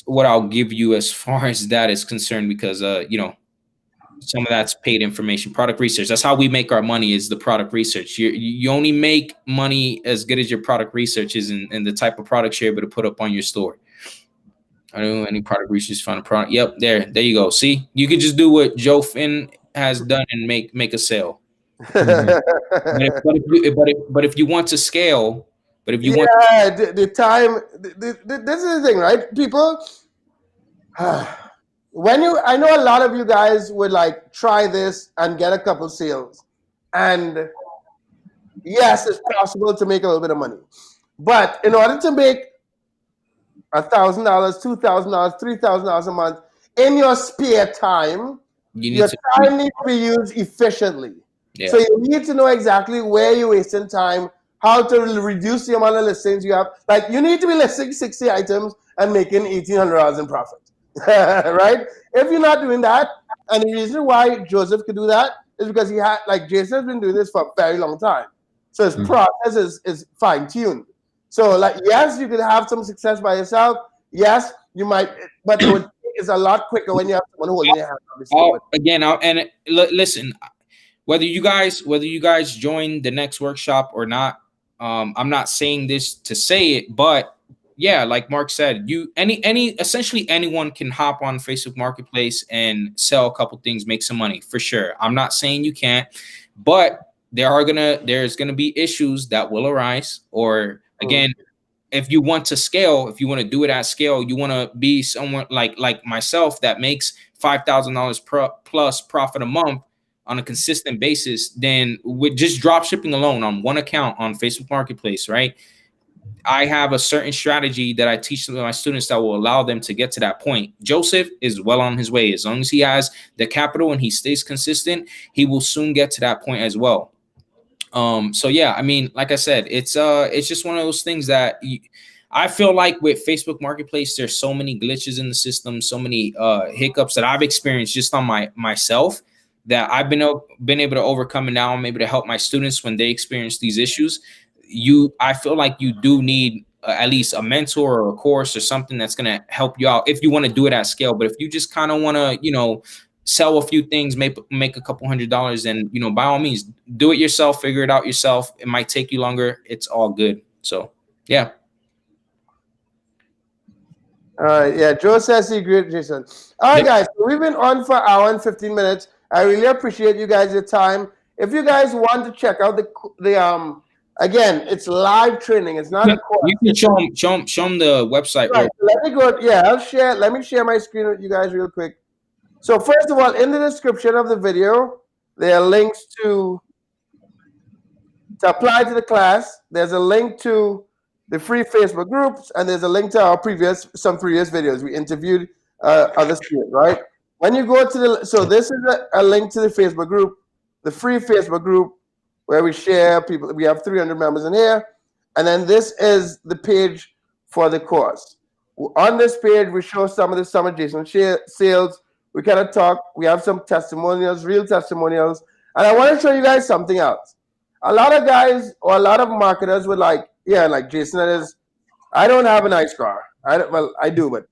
[SPEAKER 3] what I'll give you as far as that is concerned, because some of that's paid information, product research. That's how we make our money, is the product research. You only make money as good as your product research is, and the type of products you're able to put up on your store. I don't know any product research, find a product. Yep, there you go. See, you could just do what Joe Finn has done and make a sale. But if you want to scale,
[SPEAKER 1] the time. This is the thing, right? People, I know a lot of you guys would like try this and get a couple sales, and yes, it's possible to make a little bit of money, but in order to make $1,000, $2,000, $3,000 a month in your spare time, your time needs to be used efficiently. Yeah. So you need to know exactly where you're wasting time, how to reduce the amount of listings you have. Like, you need to be listing 60 items and making $1,800 in profit, right? If you're not doing that, and the reason why Joseph could do that is because Jason has been doing this for a very long time. So his process is fine-tuned. So, yes, you could have some success by yourself. Yes, you might, but it's a lot quicker when you have someone holding your hand.
[SPEAKER 3] Listen, whether you guys join the next workshop or not, I'm not saying this to say it, but yeah, like Mark said, essentially anyone can hop on Facebook Marketplace and sell a couple things, make some money for sure. I'm not saying you can't, but there's gonna be issues that will arise, or again, if you want to scale, if you want to do it at scale, you want to be someone like myself that makes $5,000 plus profit a month on a consistent basis, then with just drop shipping alone on one account on Facebook Marketplace, right? I have a certain strategy that I teach to my students that will allow them to get to that point. Joseph is well on his way. As long as he has the capital and he stays consistent, he will soon get to that point as well. So yeah, I mean, like I said, it's just one of those things that I feel like with Facebook Marketplace, there's so many glitches in the system, so many hiccups that I've experienced just on myself that I've been able to overcome, and now I'm able to help my students when they experience these issues. I feel like you do need at least a mentor or a course or something that's going to help you out if you want to do it at scale. But if you just kind of want to, sell a few things, make a couple $100, then, by all means, do it yourself, figure it out yourself. It might take you longer. It's all good. So, yeah.
[SPEAKER 1] All right. Yeah. Joe says he agreed, Jason. All right, guys. So we've been on for an hour and 15 minutes. I really appreciate you guys' your time. If you guys want to check out the again, it's live training. It's not a course.
[SPEAKER 3] You can show them the website.
[SPEAKER 1] Right. So let me go. Yeah, let me share my screen with you guys real quick. So first of all, in the description of the video, there are links to apply to the class. There's a link to the free Facebook groups, and there's a link to some previous videos. We interviewed other students, right? When you go to so this is a link to the Facebook group, the free Facebook group, where we share people. We have 300 members in here, and then this is the page for the course. On this page, we show some of the summer Jason sales. We kind of talk. We have some testimonials, real testimonials, and I want to show you guys something else. A lot of guys or a lot of marketers would like Jason is. I don't have a nice car. I do, but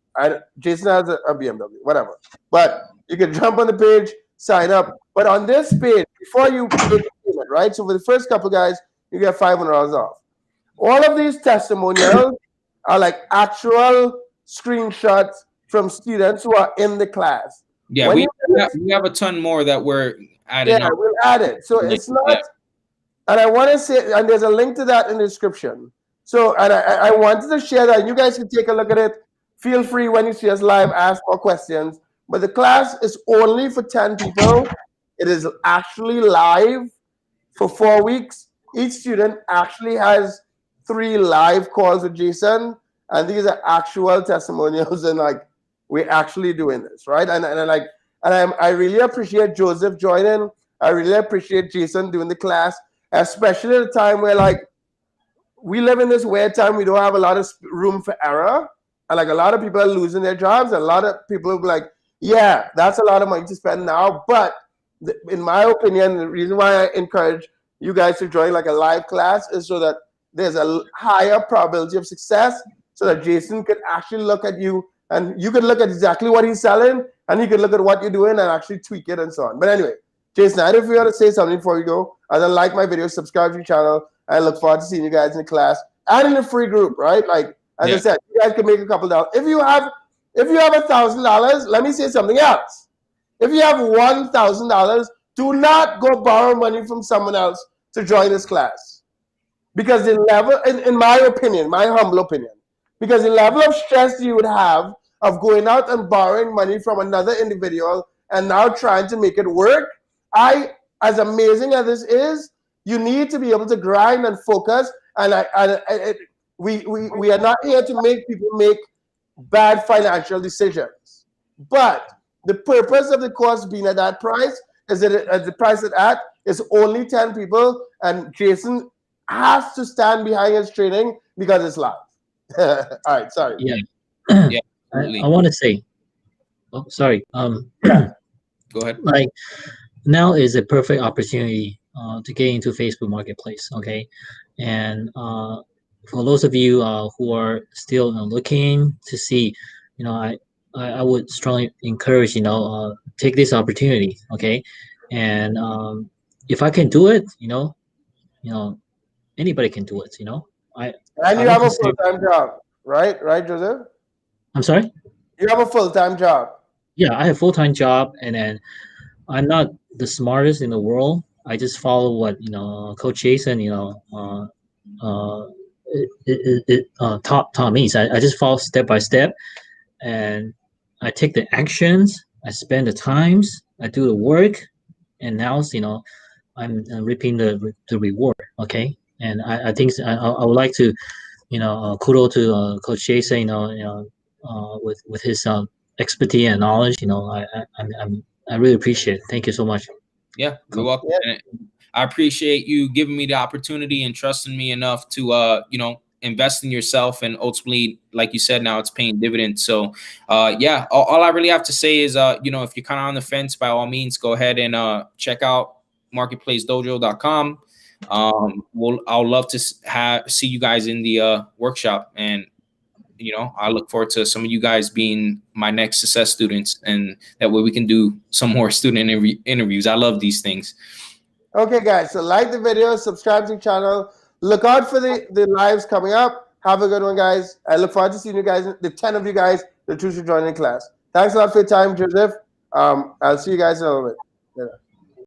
[SPEAKER 1] Jason has a BMW, whatever. But you can jump on the page, sign up. But on this page, before you pay the payment, right? So for the first couple guys, you get $500 off. All of these testimonials are like actual screenshots from students who are in the class.
[SPEAKER 3] Yeah, we have a ton more that we're adding.
[SPEAKER 1] Yeah, we'll add it. So it's not, and I want to say, and there's a link to that in the description. So, and I wanted to share that. You guys can take a look at it. Feel free when you see us live, ask more questions. But the class is only for 10 people. It is actually live for 4 weeks. Each student actually has 3 live calls with Jason. and these are actual testimonials, and like we're actually doing this, right? I really appreciate Joseph joining. I really appreciate Jason doing the class, especially at a time where like we live in this weird time. We don't have a lot of room for error, and like a lot of people are losing their jobs. And a lot of people will be like, "Yeah, that's a lot of money to spend now." But in my opinion, the reason why I encourage you guys to join like a live class is so that there's a higher probability of success, so that Jason could actually look at you and you could look at exactly what he's selling, and he could look at what you're doing and actually tweak it and so on. But anyway, Jason, I don't know if you want to say something before we go. Other than like my video, subscribe to your channel. I look forward to seeing you guys in the class and in the free group, right? Like as I said, you guys can make a couple dollars. If you have $1,000, let me say something else. If you have $1,000, do not go borrow money from someone else to join this class. Because the level, in my opinion, my humble opinion, because the level of stress you would have of going out and borrowing money from another individual and now trying to make it work, as amazing as this is, you need to be able to grind and focus. We are not here to make people make bad financial decisions. But the purpose of the course being at that price is that at the price at is only 10 people, and Jason has to stand behind his training because it's live. All right, sorry.
[SPEAKER 2] Yeah.
[SPEAKER 3] Yeah,
[SPEAKER 2] I want to say, oh, sorry.
[SPEAKER 3] Go ahead.
[SPEAKER 2] Like now is a perfect opportunity to get into Facebook Marketplace. Okay, and for those of you who are still looking to see, I would strongly encourage take this opportunity. Okay, and if I can do it, anybody can do it.
[SPEAKER 1] And you have a full-time job, right? Right, Joseph?
[SPEAKER 2] I'm sorry?
[SPEAKER 1] You have a full-time job.
[SPEAKER 2] Yeah, I have a full-time job, and then I'm not the smartest in the world. I just follow what Coach Jason taught me. So I just follow step by step, and I take the actions. I spend the times. I do the work, and now I'm reaping the reward. Okay, and I think I would like to kudos to Coach Jason. With his expertise and knowledge. I really appreciate it. Thank you so much.
[SPEAKER 3] Yeah, you're welcome. Yeah. I appreciate you giving me the opportunity and trusting me enough to invest in yourself, and ultimately, like you said, now it's paying dividends. So yeah, all I really have to say is if you're kind of on the fence, by all means, go ahead and check out marketplacedojo.com. I'll love to see you guys in the workshop, and I look forward to some of you guys being my next success students, and that way we can do some more student interviews. I love these things.
[SPEAKER 1] Okay, guys, so like the video, subscribe to the channel, look out for the lives coming up. Have a good one, guys. I look forward to seeing you guys, the 10 of you guys that choose to join in class. Thanks a lot for your time, Joseph. I'll see you guys in a little bit. Yeah.